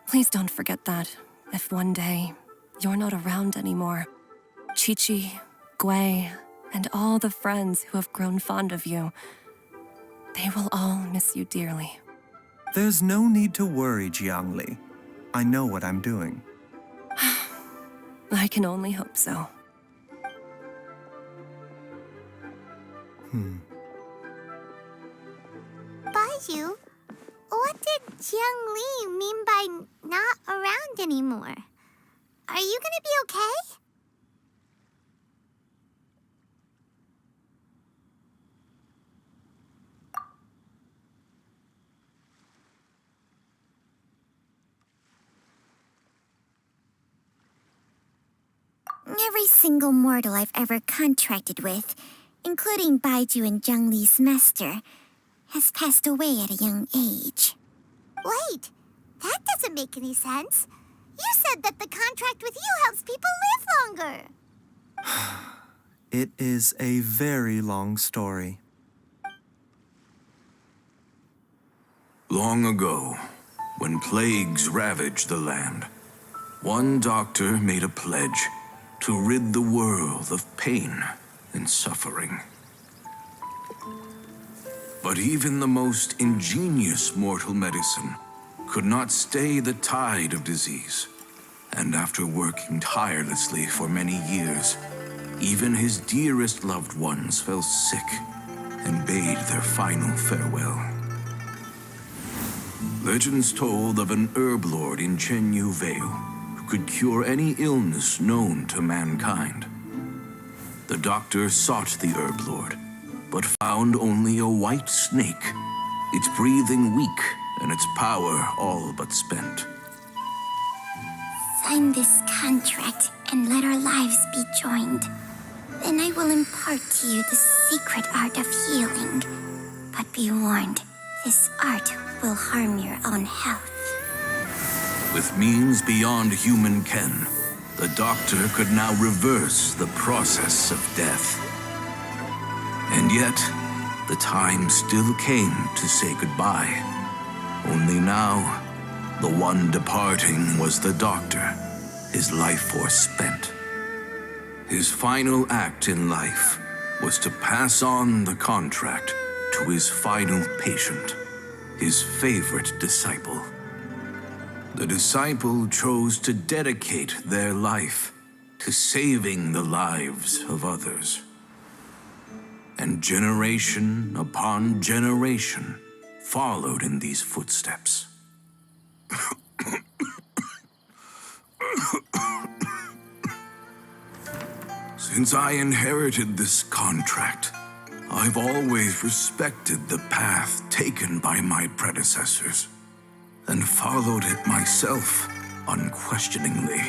please don't forget that if one day you're not around anymore, Chi-Chi, Gui, and all the friends who have grown fond of you, they will all miss you dearly. There's no need to worry, Jiangli. I know what I'm doing. I can only hope so. Baizhu, what did Jiang Li mean by not around anymore? Are you gonna be okay? Every single mortal I've ever contracted with, including Baizhu and Zheng Li's master, has passed away at a young age. Wait, that doesn't make any sense. You said that the contract with you helps people live longer. It is a very long story. Long ago, when plagues ravaged the land, one doctor made a pledge to rid the world of pain and suffering. But even the most ingenious mortal medicine could not stay the tide of disease. And after working tirelessly for many years, even his dearest loved ones fell sick and bade their final farewell. Legends told of an herb lord in Chenyu Vale who could cure any illness known to mankind. The doctor sought the herb lord, but found only a white snake, its breathing weak and its power all but spent. Sign this contract and let our lives be joined. Then I will impart to you the secret art of healing. But be warned, this art will harm your own health. With means beyond human ken, the doctor could now reverse the process of death. And yet, the time still came to say goodbye. Only now, the one departing was the doctor, his life force spent. His final act in life was to pass on the contract to his final patient, his favorite disciple. The disciple chose to dedicate their life to saving the lives of others. And generation upon generation followed in these footsteps. Since I inherited this contract, I've always respected the path taken by my predecessors and followed it myself unquestioningly.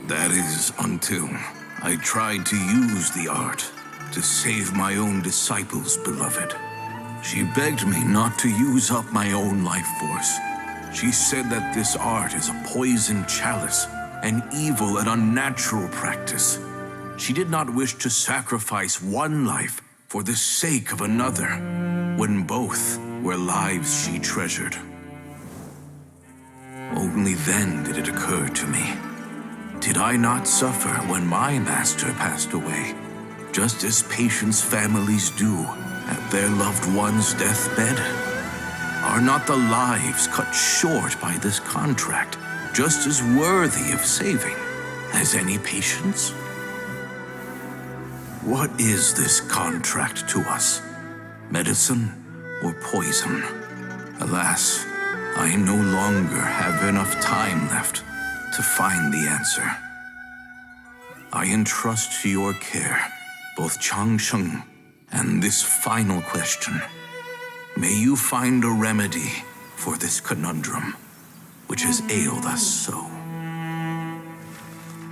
That is until I tried to use the art to save my own disciple's beloved. She begged me not to use up my own life force. She said that this art is a poison chalice, an evil and unnatural practice. She did not wish to sacrifice one life for the sake of another, when both were lives she treasured. Only then did it occur to me. Did I not suffer when my master passed away, just as patients' families do at their loved one's deathbed? Are not the lives cut short by this contract just as worthy of saving as any patient's? What is this contract to us? Medicine or poison? Alas, I no longer have enough time left to find the answer. I entrust to your care both Changsheng and this final question. May you find a remedy for this conundrum, which has ailed us so.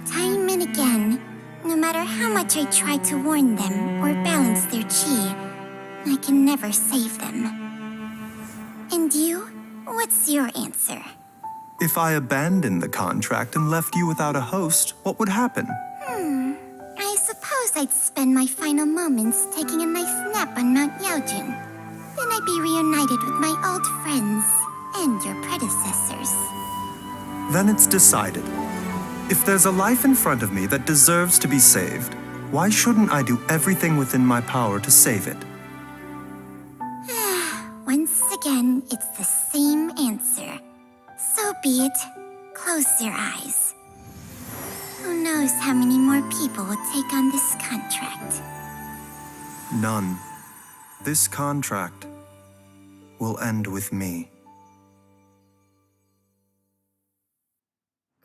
Time and again, no matter how much I try to warn them or balance their chi, I can never save them. And you? What's your answer? If I abandoned the contract and left you without a host, what would happen? I suppose I'd spend my final moments taking a nice nap on Mount Yaojun. Then I'd be reunited with my old friends and your predecessors. Then it's decided. If there's a life in front of me that deserves to be saved, why shouldn't I do everything within my power to save it? Once again, it's the same answer. So be it. Close your eyes. Who knows how many more people will take on this contract? None. This contract will end with me.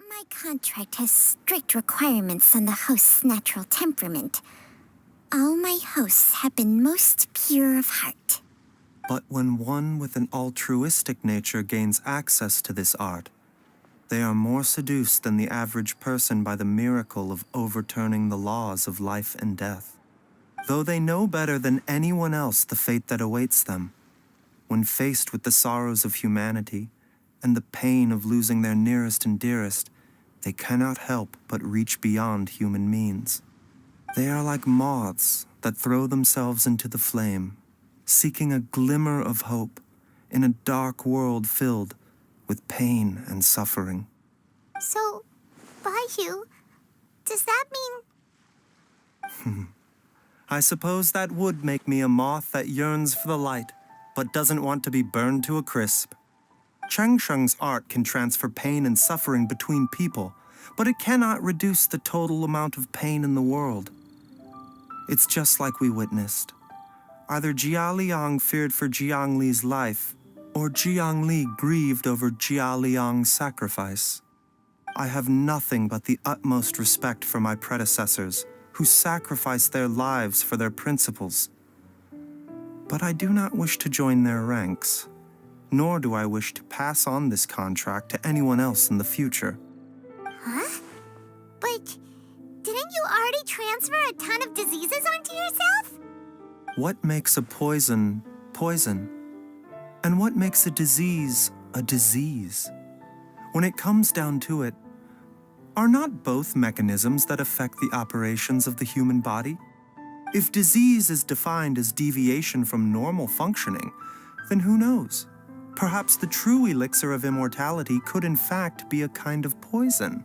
My contract has strict requirements on the host's natural temperament. All my hosts have been most pure of heart. But when one with an altruistic nature gains access to this art, they are more seduced than the average person by the miracle of overturning the laws of life and death. Though they know better than anyone else the fate that awaits them, when faced with the sorrows of humanity and the pain of losing their nearest and dearest, they cannot help but reach beyond human means. They are like moths that throw themselves into the flame, seeking a glimmer of hope in a dark world filled with pain and suffering. So, Baizhu, does that mean... I suppose that would make me a moth that yearns for the light, but doesn't want to be burned to a crisp. Changsheng's art can transfer pain and suffering between people, but it cannot reduce the total amount of pain in the world. It's just like we witnessed. Either Jia Liang feared for Jiang Li's life, or Jiang Li grieved over Jia Liang's sacrifice. I have nothing but the utmost respect for my predecessors, who sacrificed their lives for their principles. But I do not wish to join their ranks, nor do I wish to pass on this contract to anyone else in the future. Huh? But didn't you already already transfer a ton of diseases onto yourself? What makes a poison poison? And what makes a disease a disease? When it comes down to it, are not both mechanisms that affect the operations of the human body? If disease is defined as deviation from normal functioning, then who knows? Perhaps the true elixir of immortality could in fact be a kind of poison.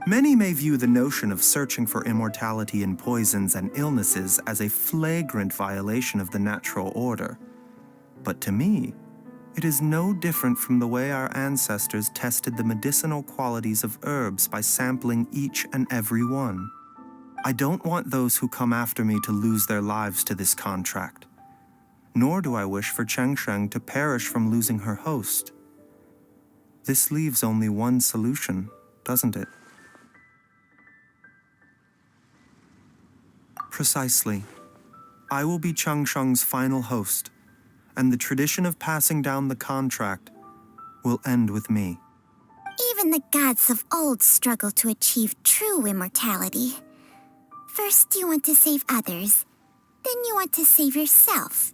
Many may view the notion of searching for immortality in poisons and illnesses as a flagrant violation of the natural order. But to me, it is no different from the way our ancestors tested the medicinal qualities of herbs by sampling each and every one. I don't want those who come after me to lose their lives to this contract. Nor do I wish for Cheng Sheng to perish from losing her host. This leaves only one solution, doesn't it? Precisely. I will be Cheng Sheng's final host, and the tradition of passing down the contract will end with me. Even the gods of old struggle to achieve true immortality. First you want to save others, then you want to save yourself.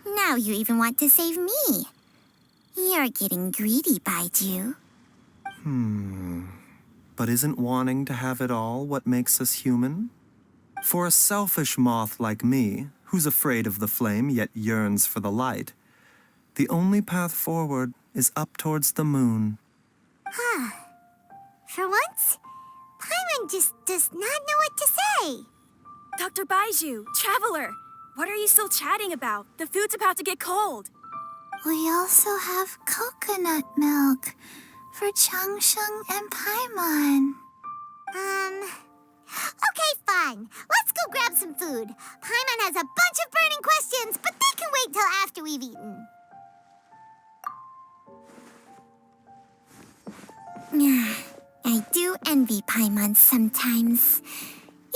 Now you even want to save me. You're getting greedy, Baizhu. But isn't wanting to have it all what makes us human? For a selfish moth like me, who's afraid of the flame yet yearns for the light, the only path forward is up towards the moon. For once, Paimon just does not know what to say. Dr. Baizhu, Traveler, what are you still chatting about? The food's about to get cold. We also have coconut milk for Cheng Sheng and Paimon. Okay, fine. Let's go grab some food. Paimon has a bunch of burning questions, but they can wait till after we've eaten. I do envy Paimon sometimes.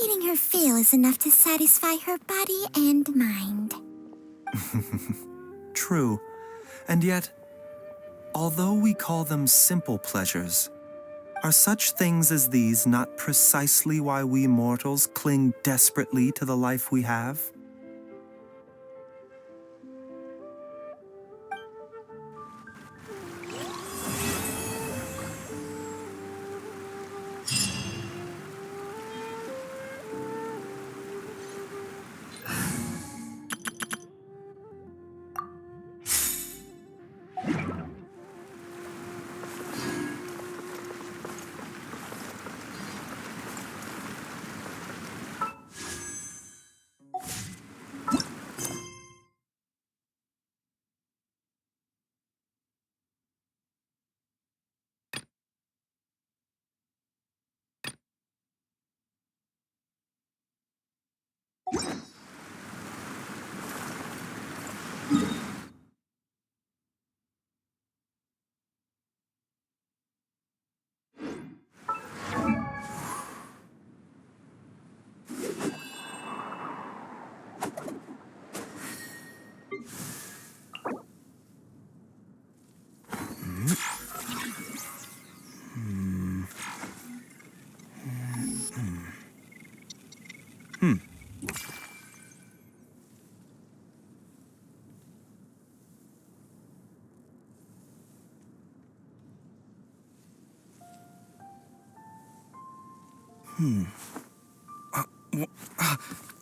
Eating her fill is enough to satisfy her body and mind. True. And yet, although we call them simple pleasures, are such things as these not precisely why we mortals cling desperately to the life we have?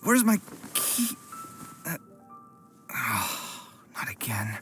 Where's my key? Not again.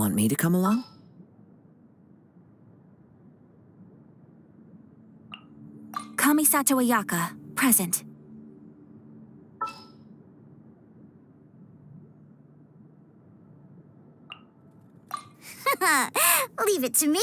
Want me to come along? Kamisato Ayaka, present. Leave it to me.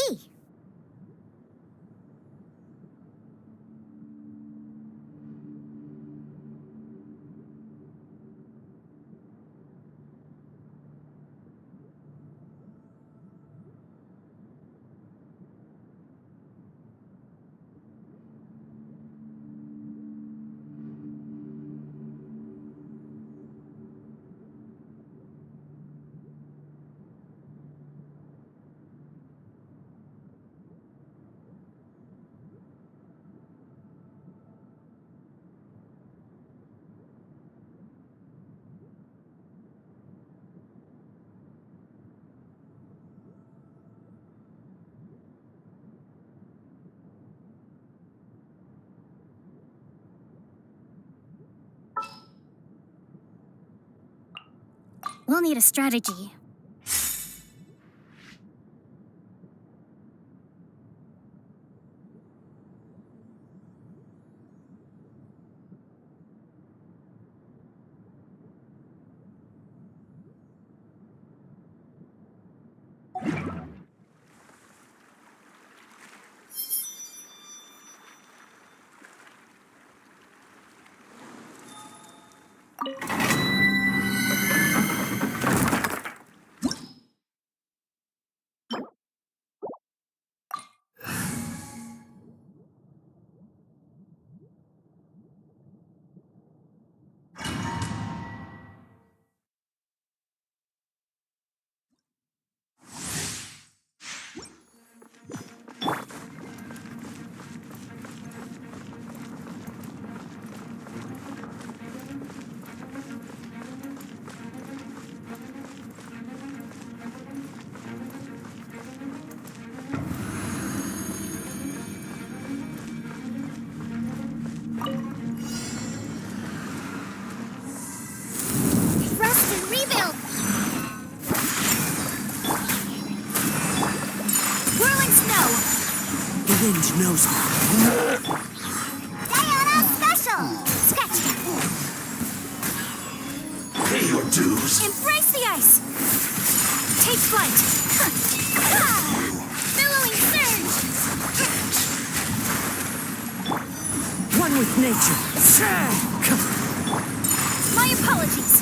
We'll need a strategy. Rest and rebuild. Whirling snow. The wind knows me. Diana special. Scratch. Pay your dues. Embrace the ice! Take flight! Billowing surge. One with nature. My apologies!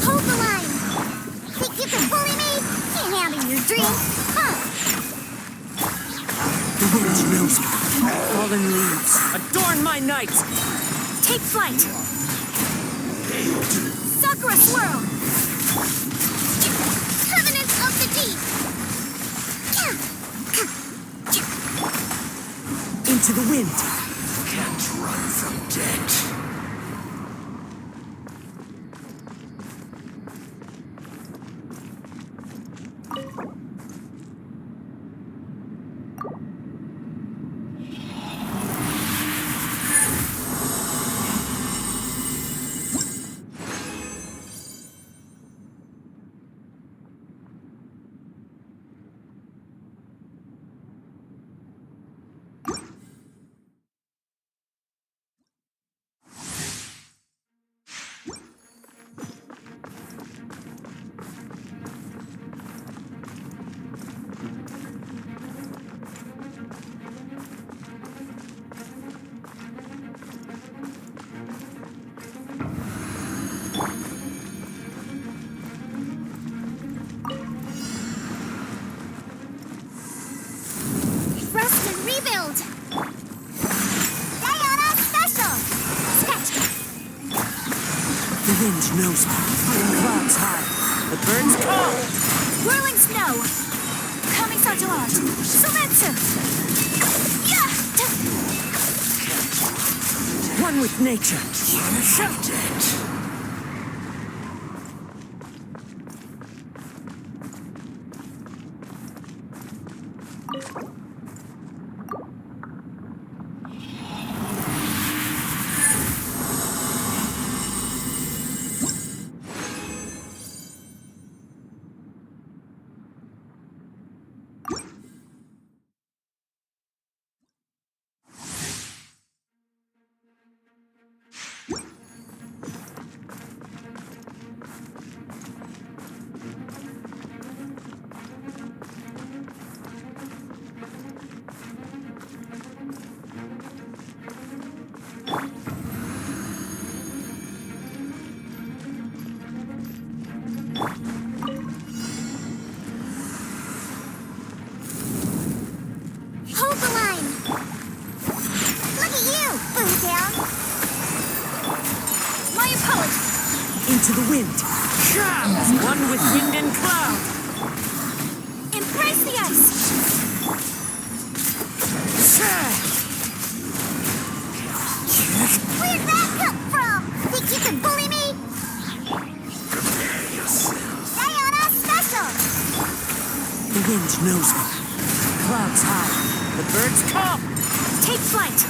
Hold the line. Think you can bully me? Can't handle your dream. Huh? The wind knows me. Fallen leaves, adorn my night! Take flight! Sakura swirl! Covenant of the deep. Into the wind! Can't run from death. knows me. Clouds high. The birds call. Whirling snow! Coming Sargelar! Sumetsu! Yeah! One with nature. Hold the line! Look at you, Boo Down! My apologies! Into the wind. One with wind and cloud. Embrace the ice! Where'd that come from? Think you can bully me? Diana Special! The wind knows me. Clouds high. The birds call. Take flight!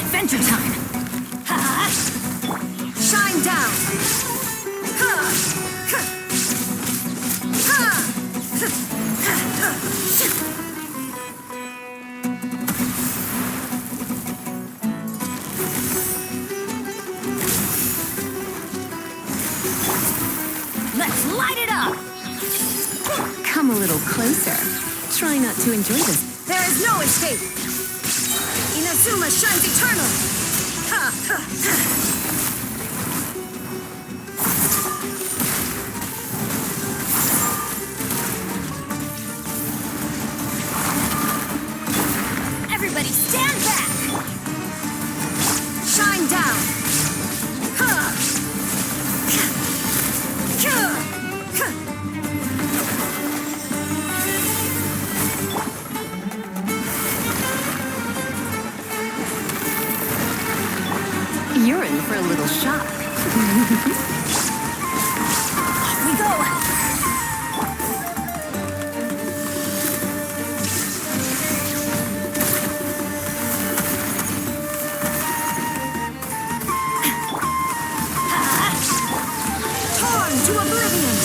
Adventure time! Ha! Shine down! Ha! Let's light it up! Come a little closer. Try not to enjoy this. There is no escape! In a Inazuma shines eternal! Ha, ha, ha. Everybody stand back! Shine down! Ha! Ka! Ka! You're in for a little shock. Off we go! Torn to oblivion!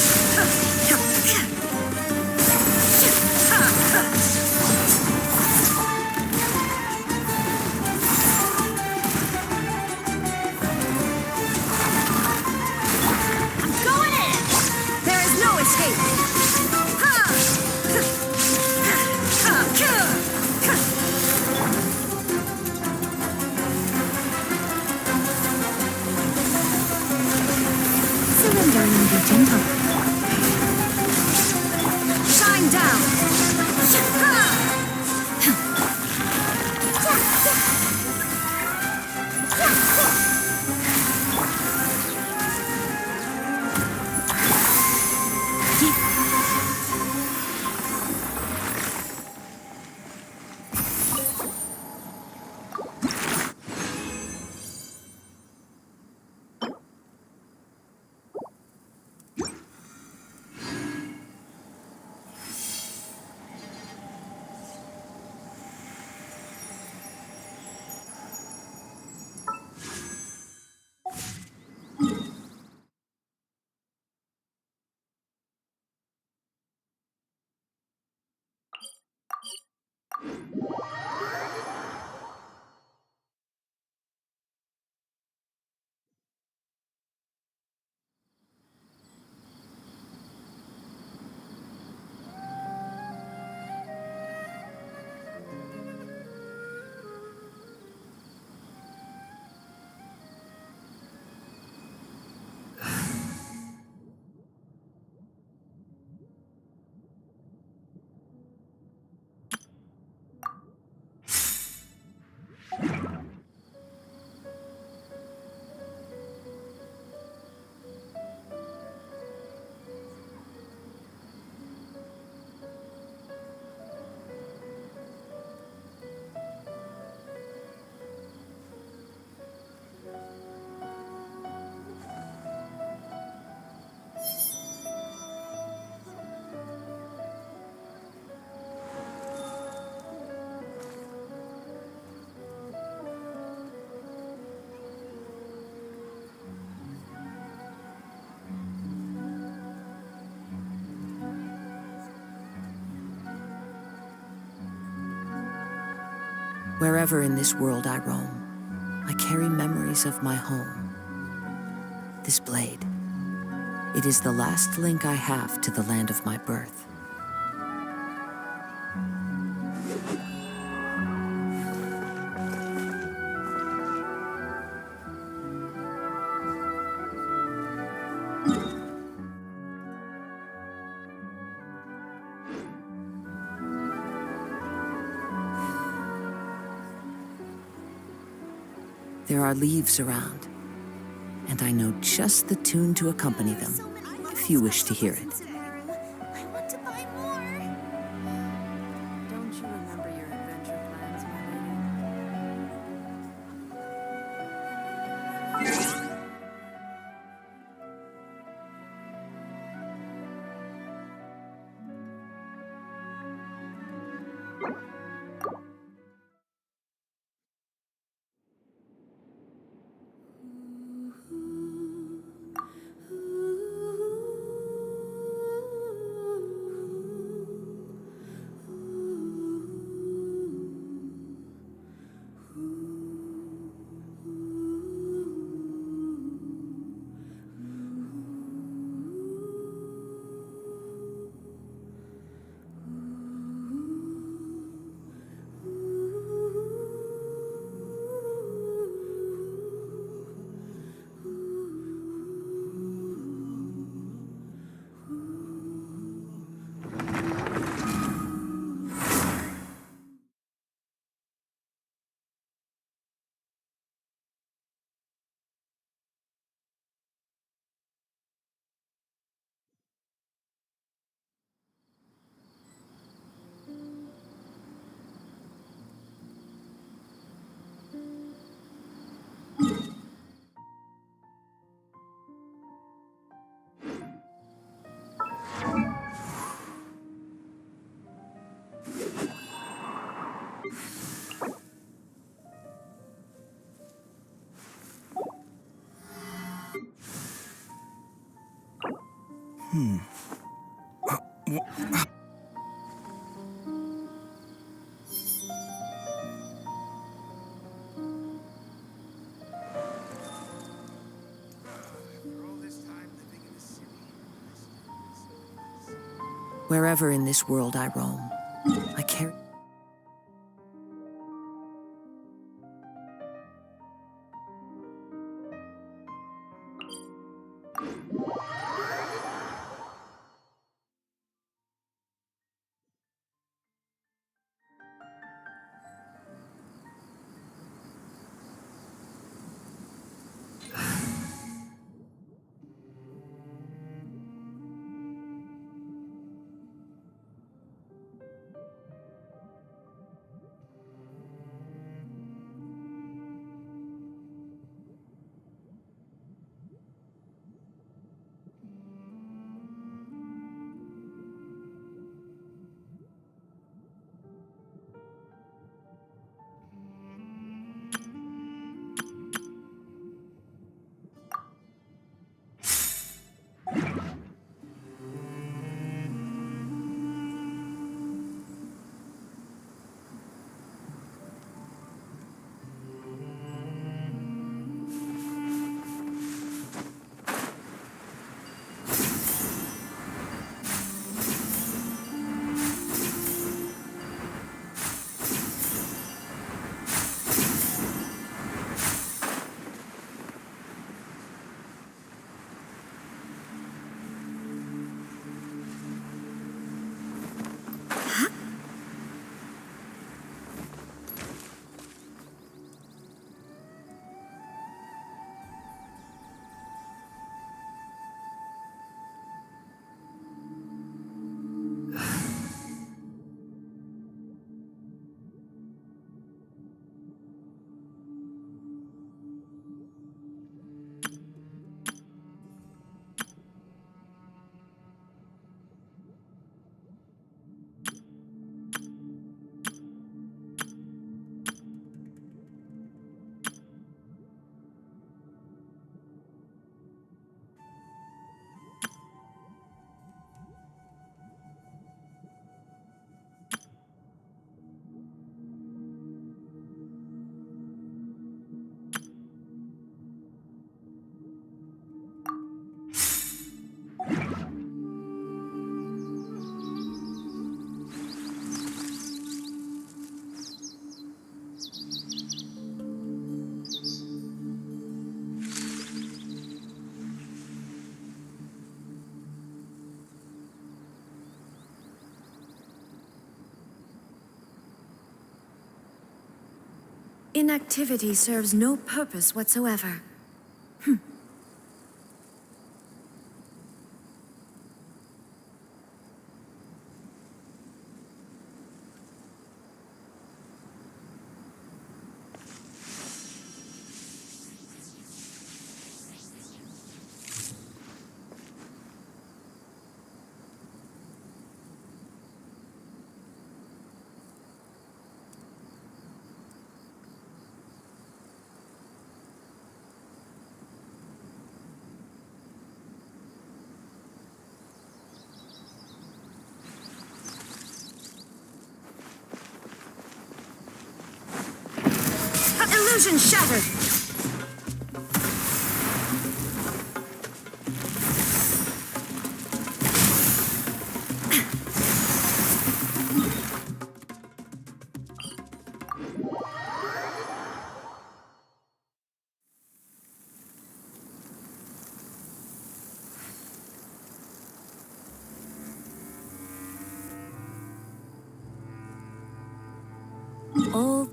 I'm going in! There is no escape! Ha! Surrender and be gentle. Shine down! Wherever in this world I roam, I carry memories of my home. This blade, it is the last link I have to the land of my birth. There are leaves around, and I know just the tune to accompany them, if you wish to hear it. I want to buy more. Don't you remember your adventure plans, my lady? Wherever in this world I roam, I carry... Inactivity serves no purpose whatsoever. Illusion shattered! All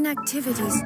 Human activities.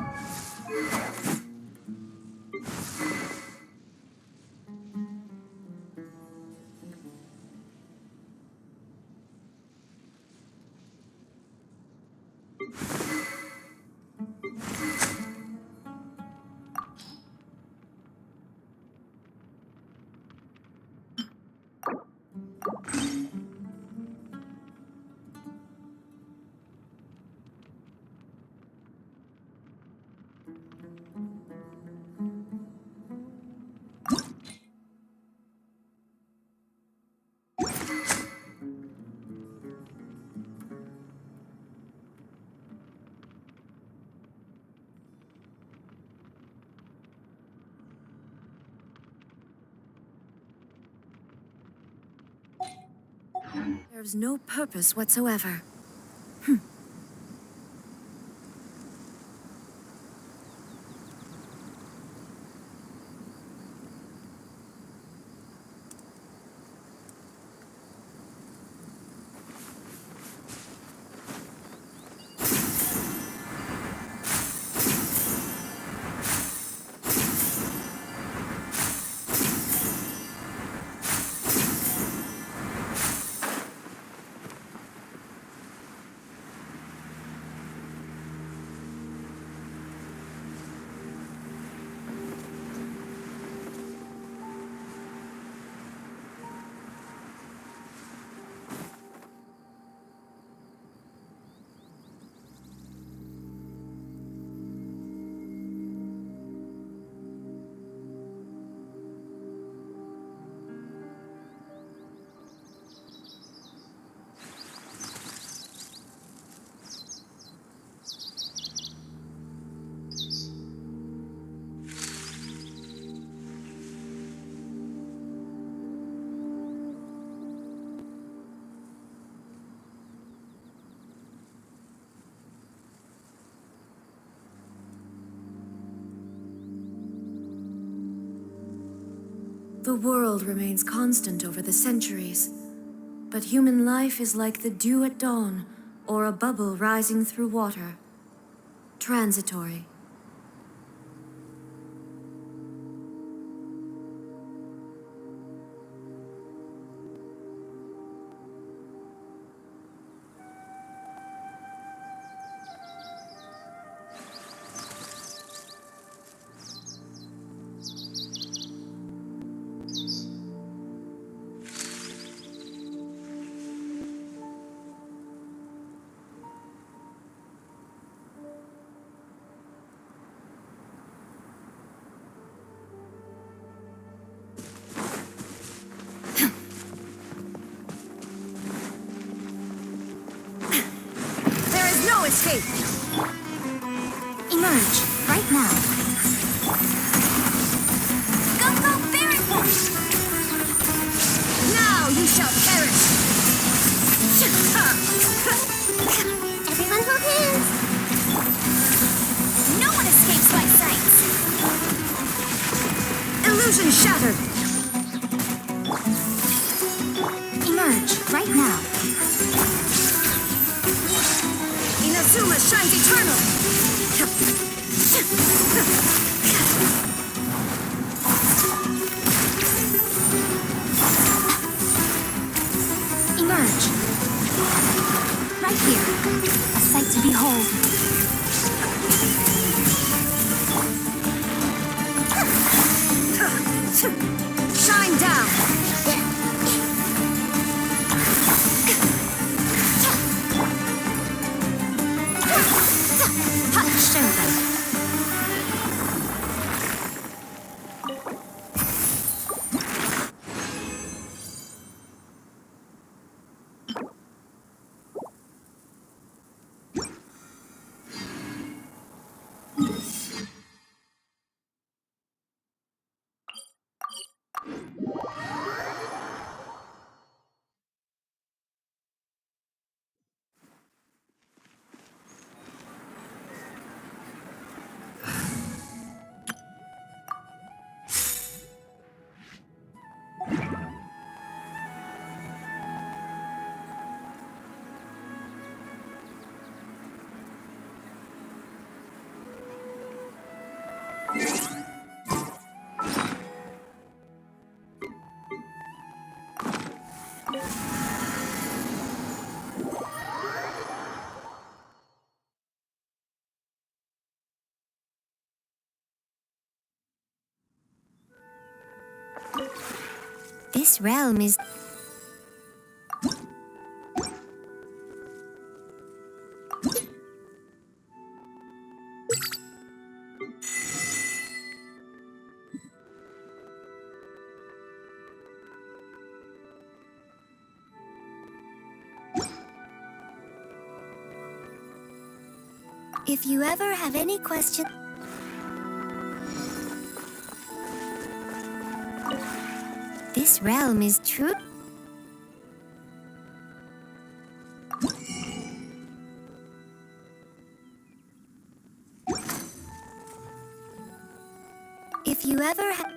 Serves no purpose whatsoever. The world remains constant over the centuries, but human life is like the dew at dawn, or a bubble rising through water. Transitory. Escape! Emerge, right now. Go, go, Fairy Point! Now you shall perish! Everyone hold hands! No one escapes my sight! Illusion shattered! Emerge, right now. Inazuma shines eternal! Emerge. Right here. A sight to behold. Shine down! Show them. This realm is... If you ever have any question... This realm is true... If you ever have...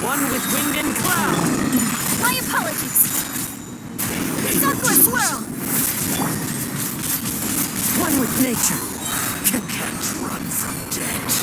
One with wind and cloud. My apologies. Circular swirl. One with nature. Can't run from death.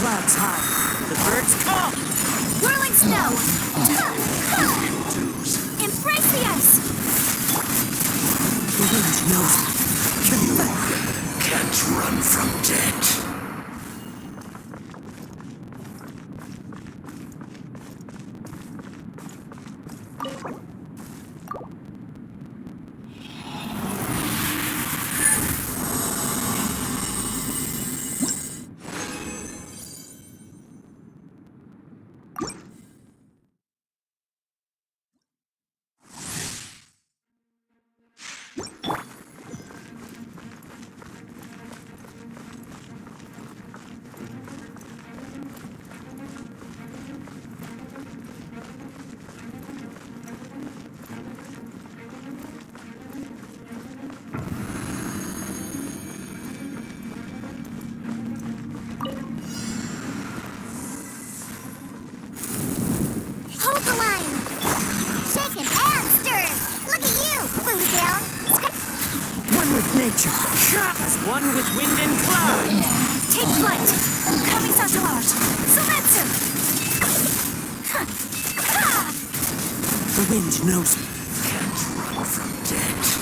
Clouds high. The birds call. Whirling snow. Embrace the ice. The wind knows. Can't run from death. nature, as one with wind and cloud. Take flight! Kami-sato-art! Sumetsu! The wind knows me. Can't run from death.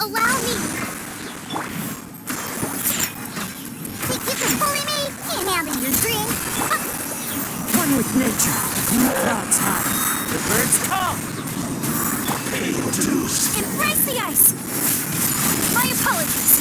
Allow me! Think you can bully me? Can't handle your drink. One with nature, clouds high, the birds call. Embrace the ice! My apologies!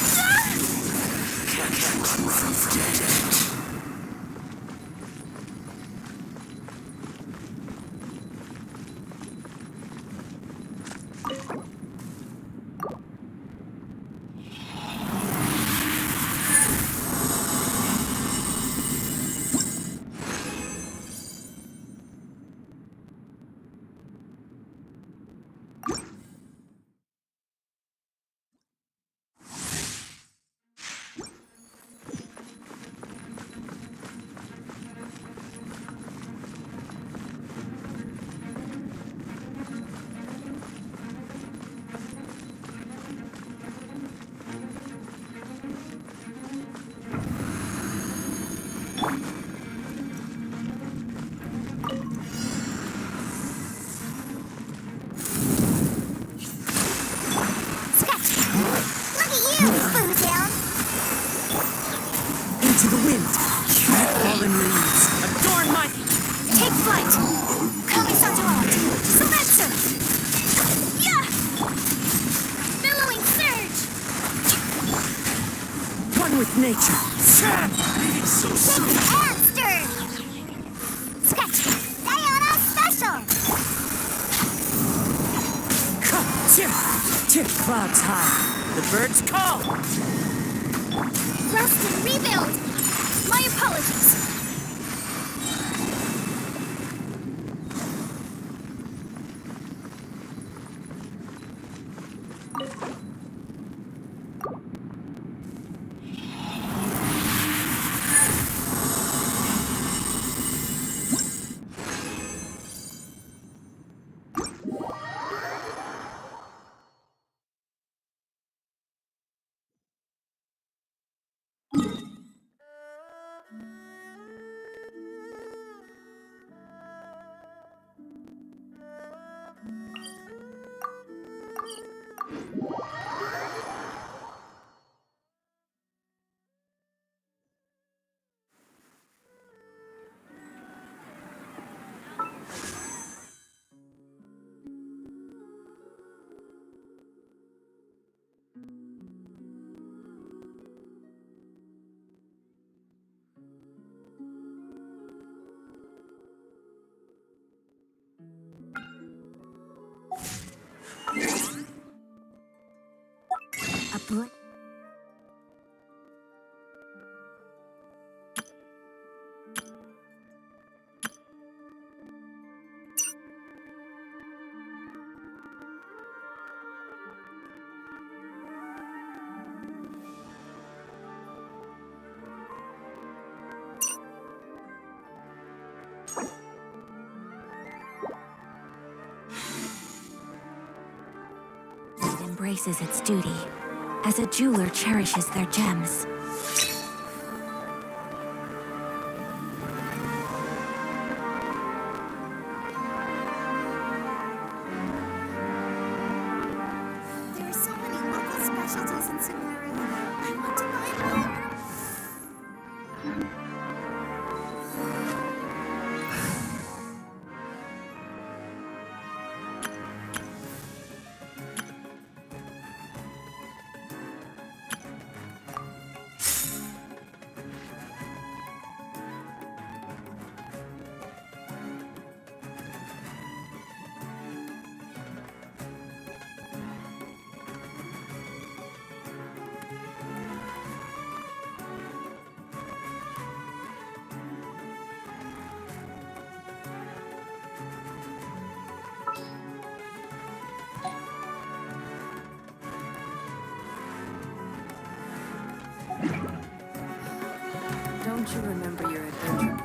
Can't run from death. Into the wind, fallen leaves, adorn my... Take flight! Kami-sato-art! Sumetsu! Yeah! Billowing surge! One with nature. So And stern! Sketch! Sayona special! Tip clouds high, the birds call. Rest and rebuild! My apologies! It embraces its duty, as a jeweler cherishes their gems. There are so many local specialties in Sumeru. I want to buy more. you remember your adventure?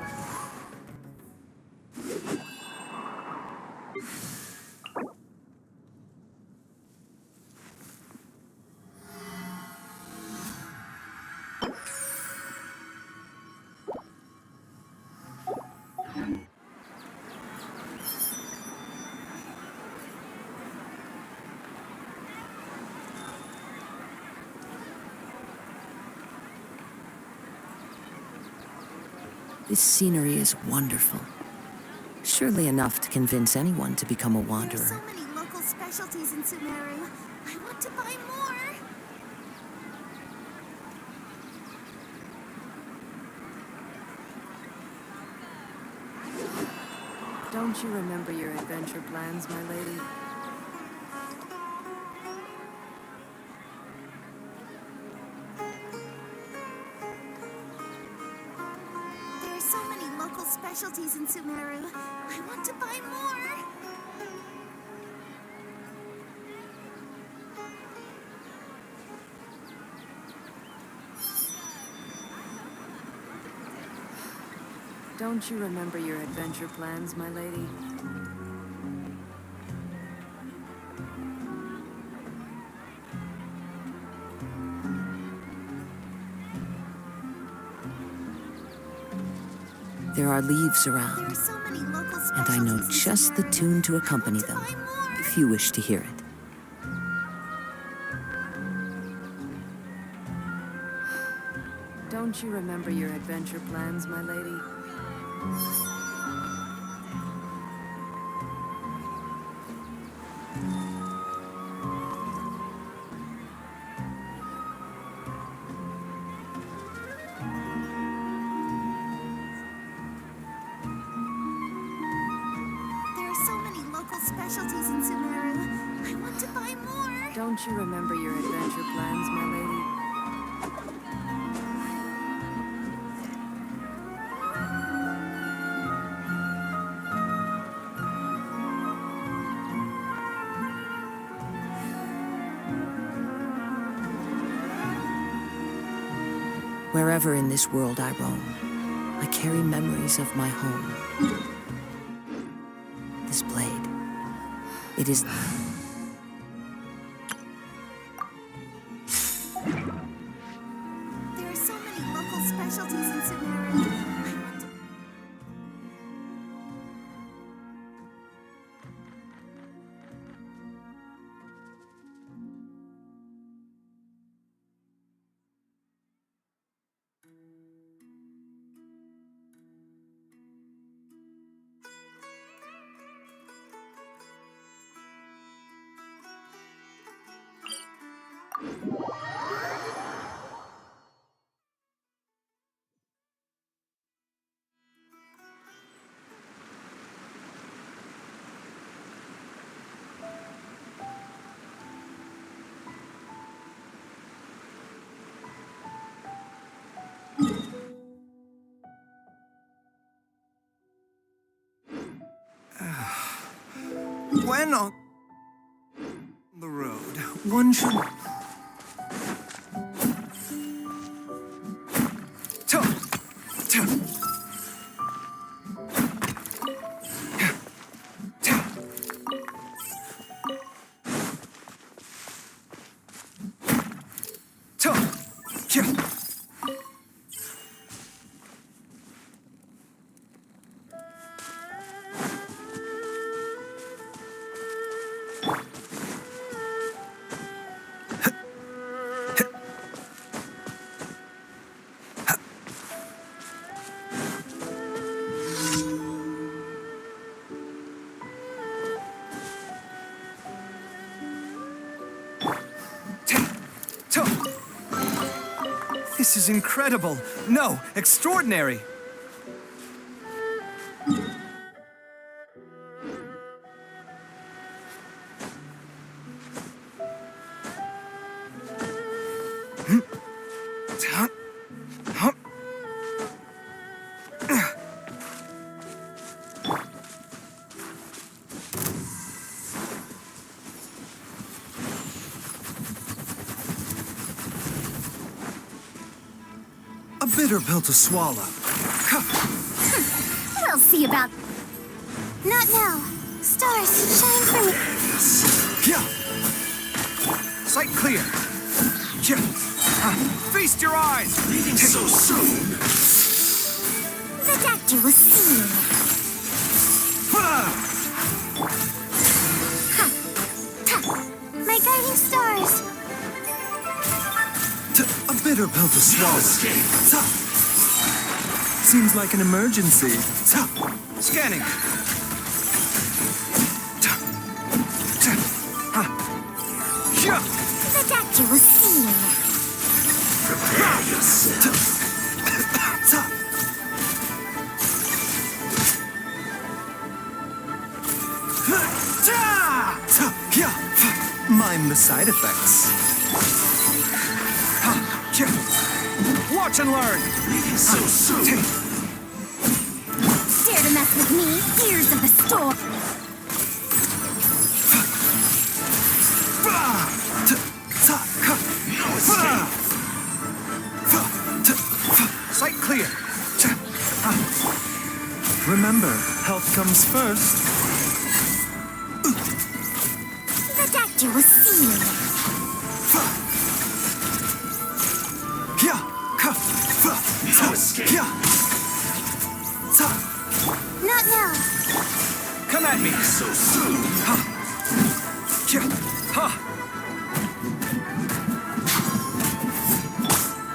This scenery is wonderful. Surely enough to convince anyone to become a There's wanderer. so many local specialties in Sumeru. I want to buy more. Don't you remember your adventure plans, my lady? There are so many local specialties in Sumeru. I want to buy more. Don't you remember your adventure plans, my lady? There are leaves There around, are so many local and I know specialties in just the Sumeru. tune to I accompany want to them, buy more. if you wish to hear it. Don't you remember your adventure plans, my lady? There are so many local specialties in Sumeru. I want to buy more. Don't you remember your adventure plans, my lady? Wherever in this world I roam, I carry memories of my home. This blade, it is... There are so many local specialties in Sumeru. I want to... When on the road, one should... This is incredible. No, extraordinary. A bitter pill to swallow. We'll see about... Not now. Stars, shine for me. Yeah. Sight clear. Yeah. Feast your eyes. Leaving so soon. The doctor will see you. My guiding stars. A bitter pill to swallow. Seems like an emergency. Scanning. The doctor will see you. Prepare yourself. Mind the side effects. Watch and learn. Leaving so soon. Dare to mess with me, ears of the storm. No escape. Sight clear. Remember, health comes first. The doctor will see you. No escape. Not now. Come at me. So soon.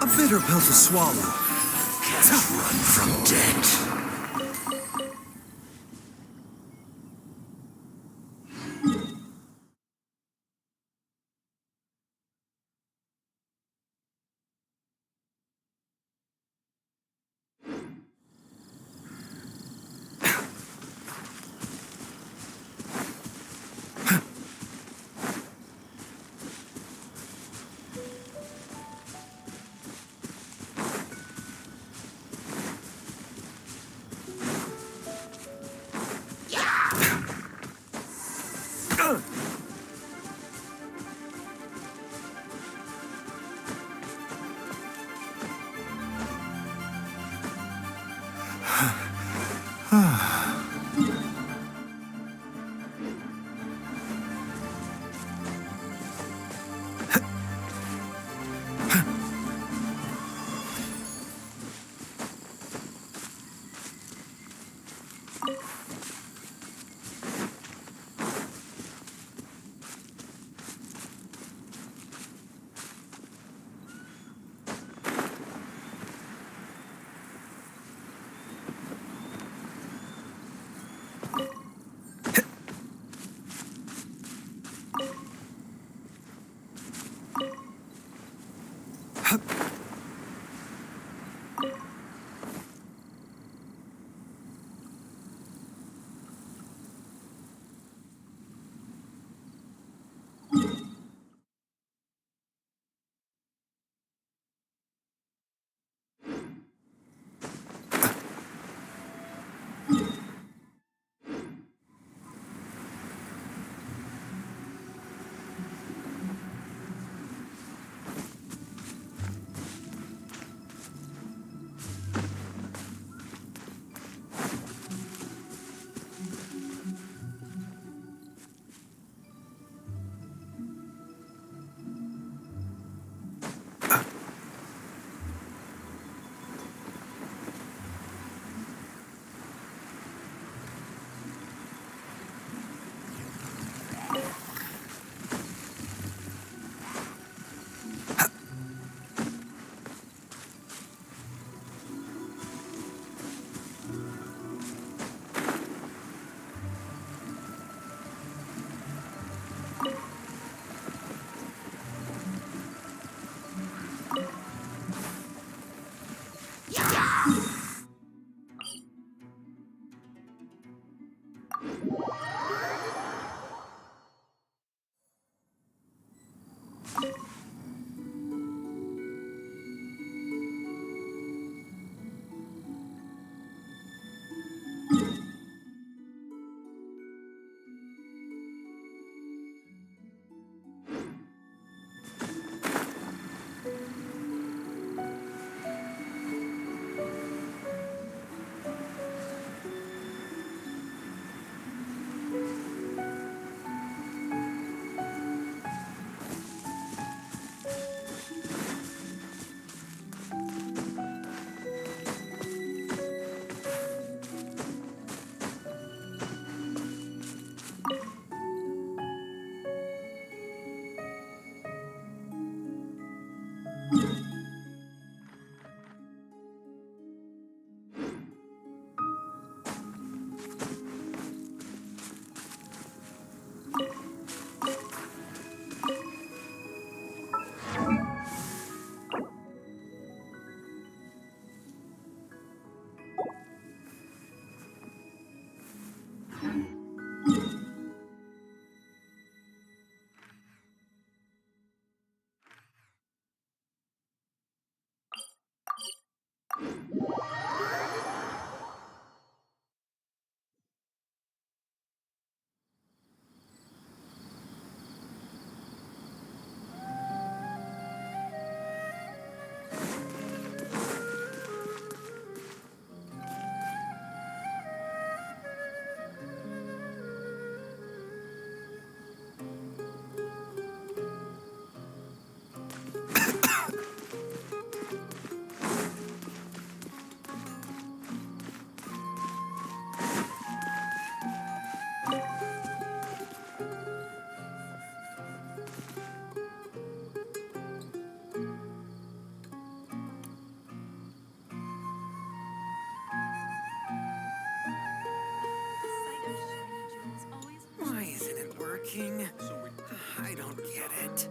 A bitter pill to swallow. Can't run from death. working? I don't get it.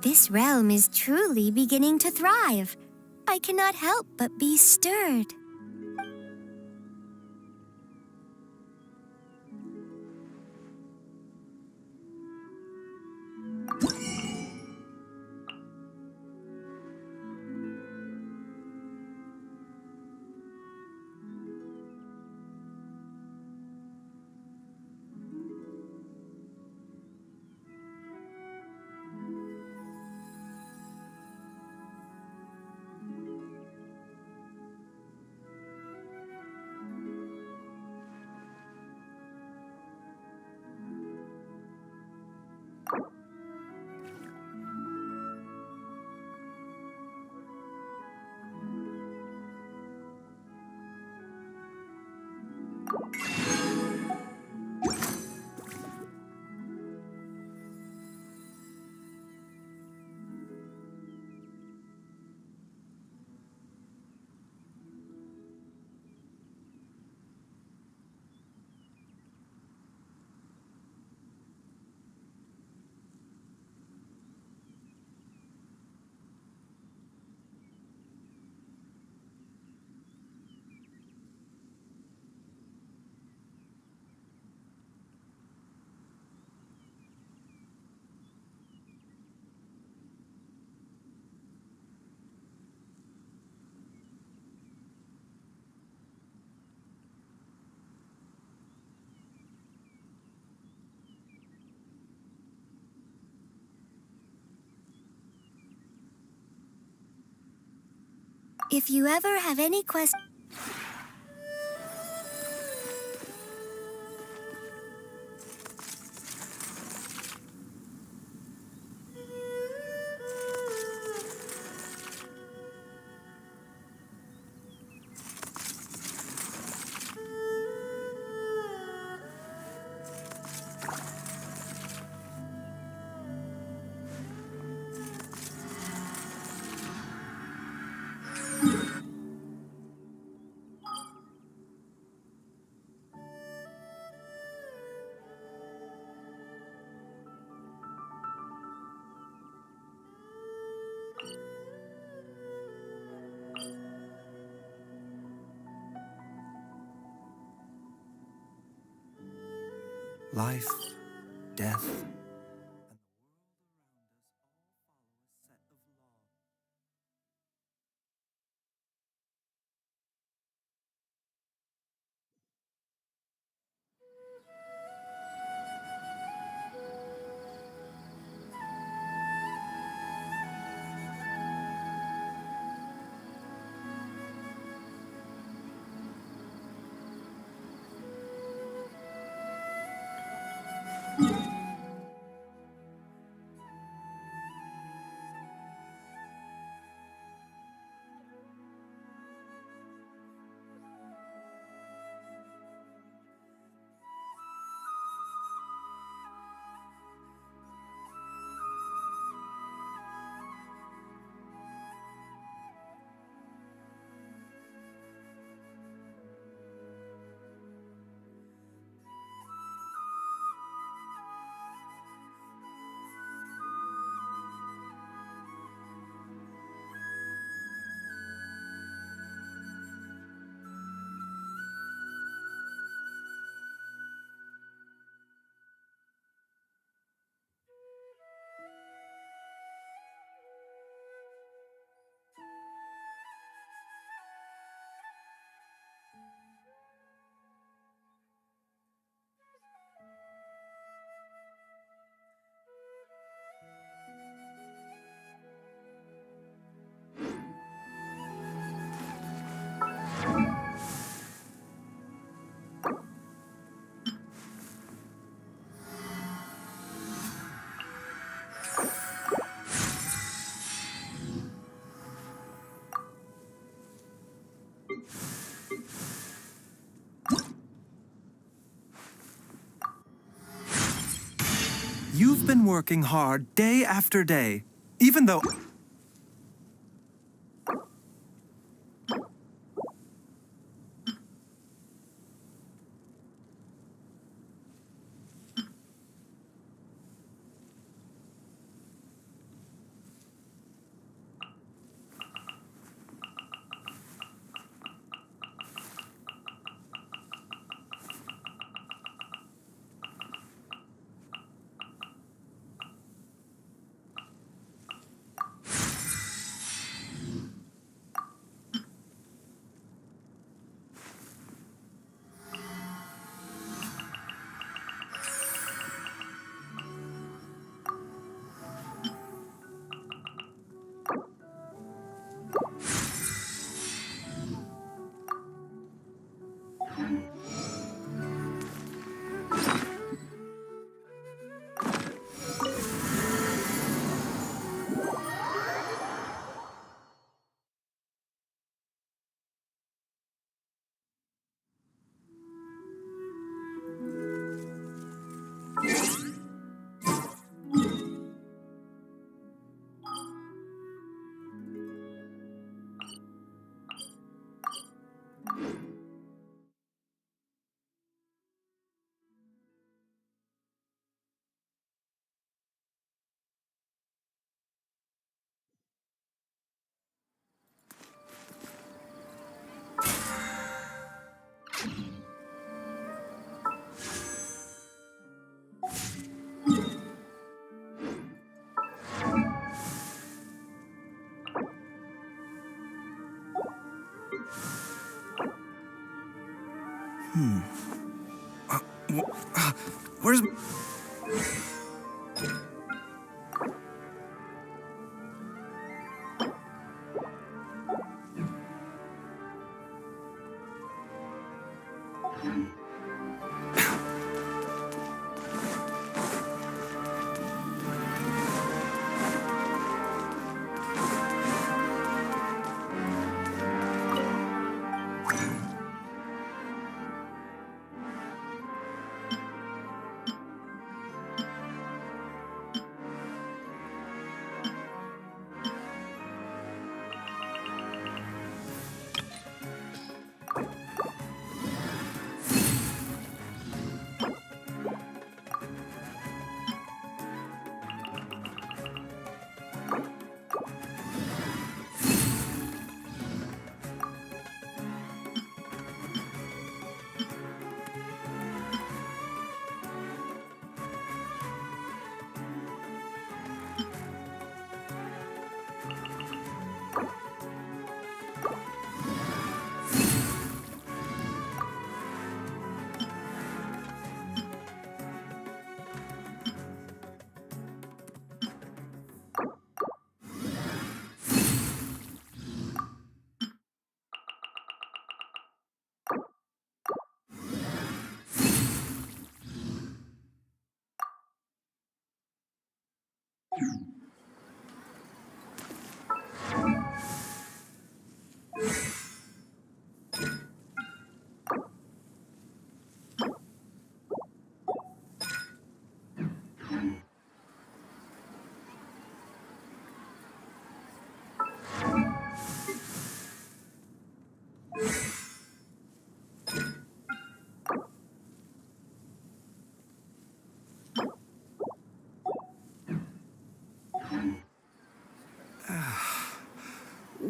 This realm is truly beginning to thrive. I cannot help but be stirred. If you ever have any questions... Life, death, You've been working hard day after day, even though... Where's...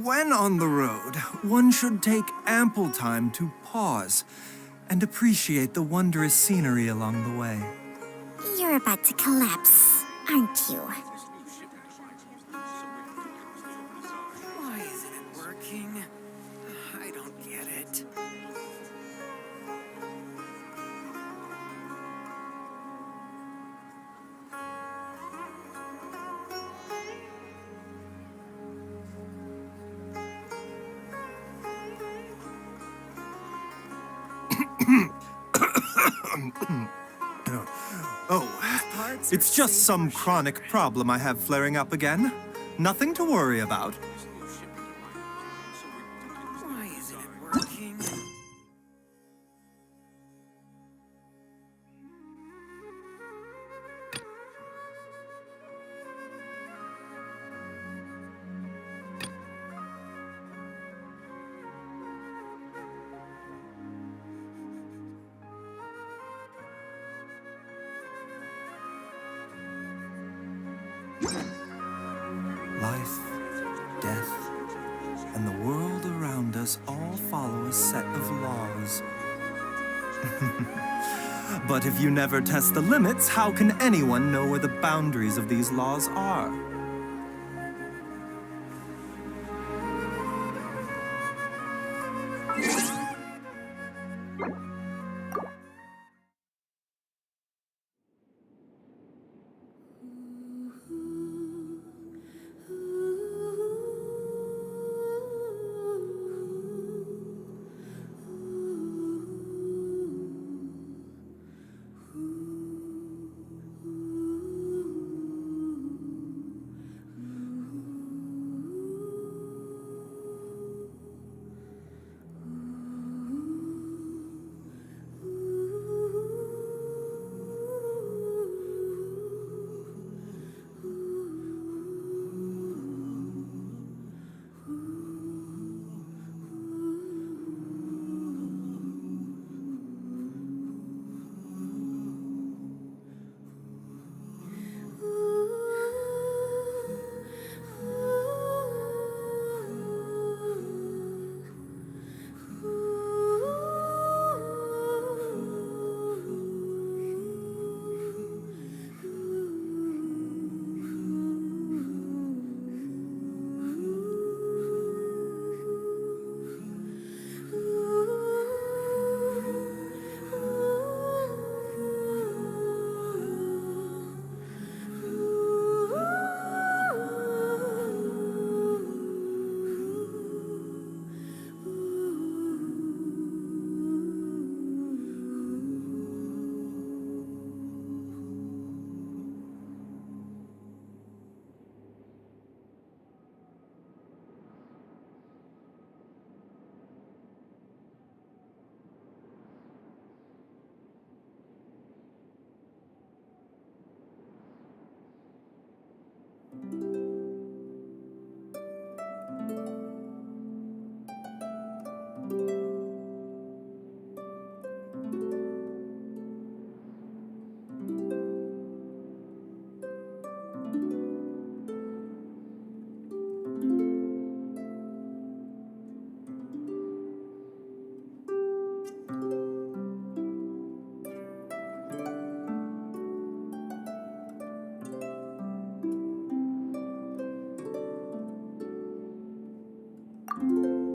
When on the road, one should take ample time to pause and appreciate the wondrous scenery along the way. You're about to collapse, aren't you? Why isn't it working? I don't get it. Oh, it's just some chronic problem I have flaring up again. Nothing to worry about. Why isn't it working? Life, death, and the world around us all follow a set of laws. But if you never test the limits, how can anyone know where the boundaries of these laws are?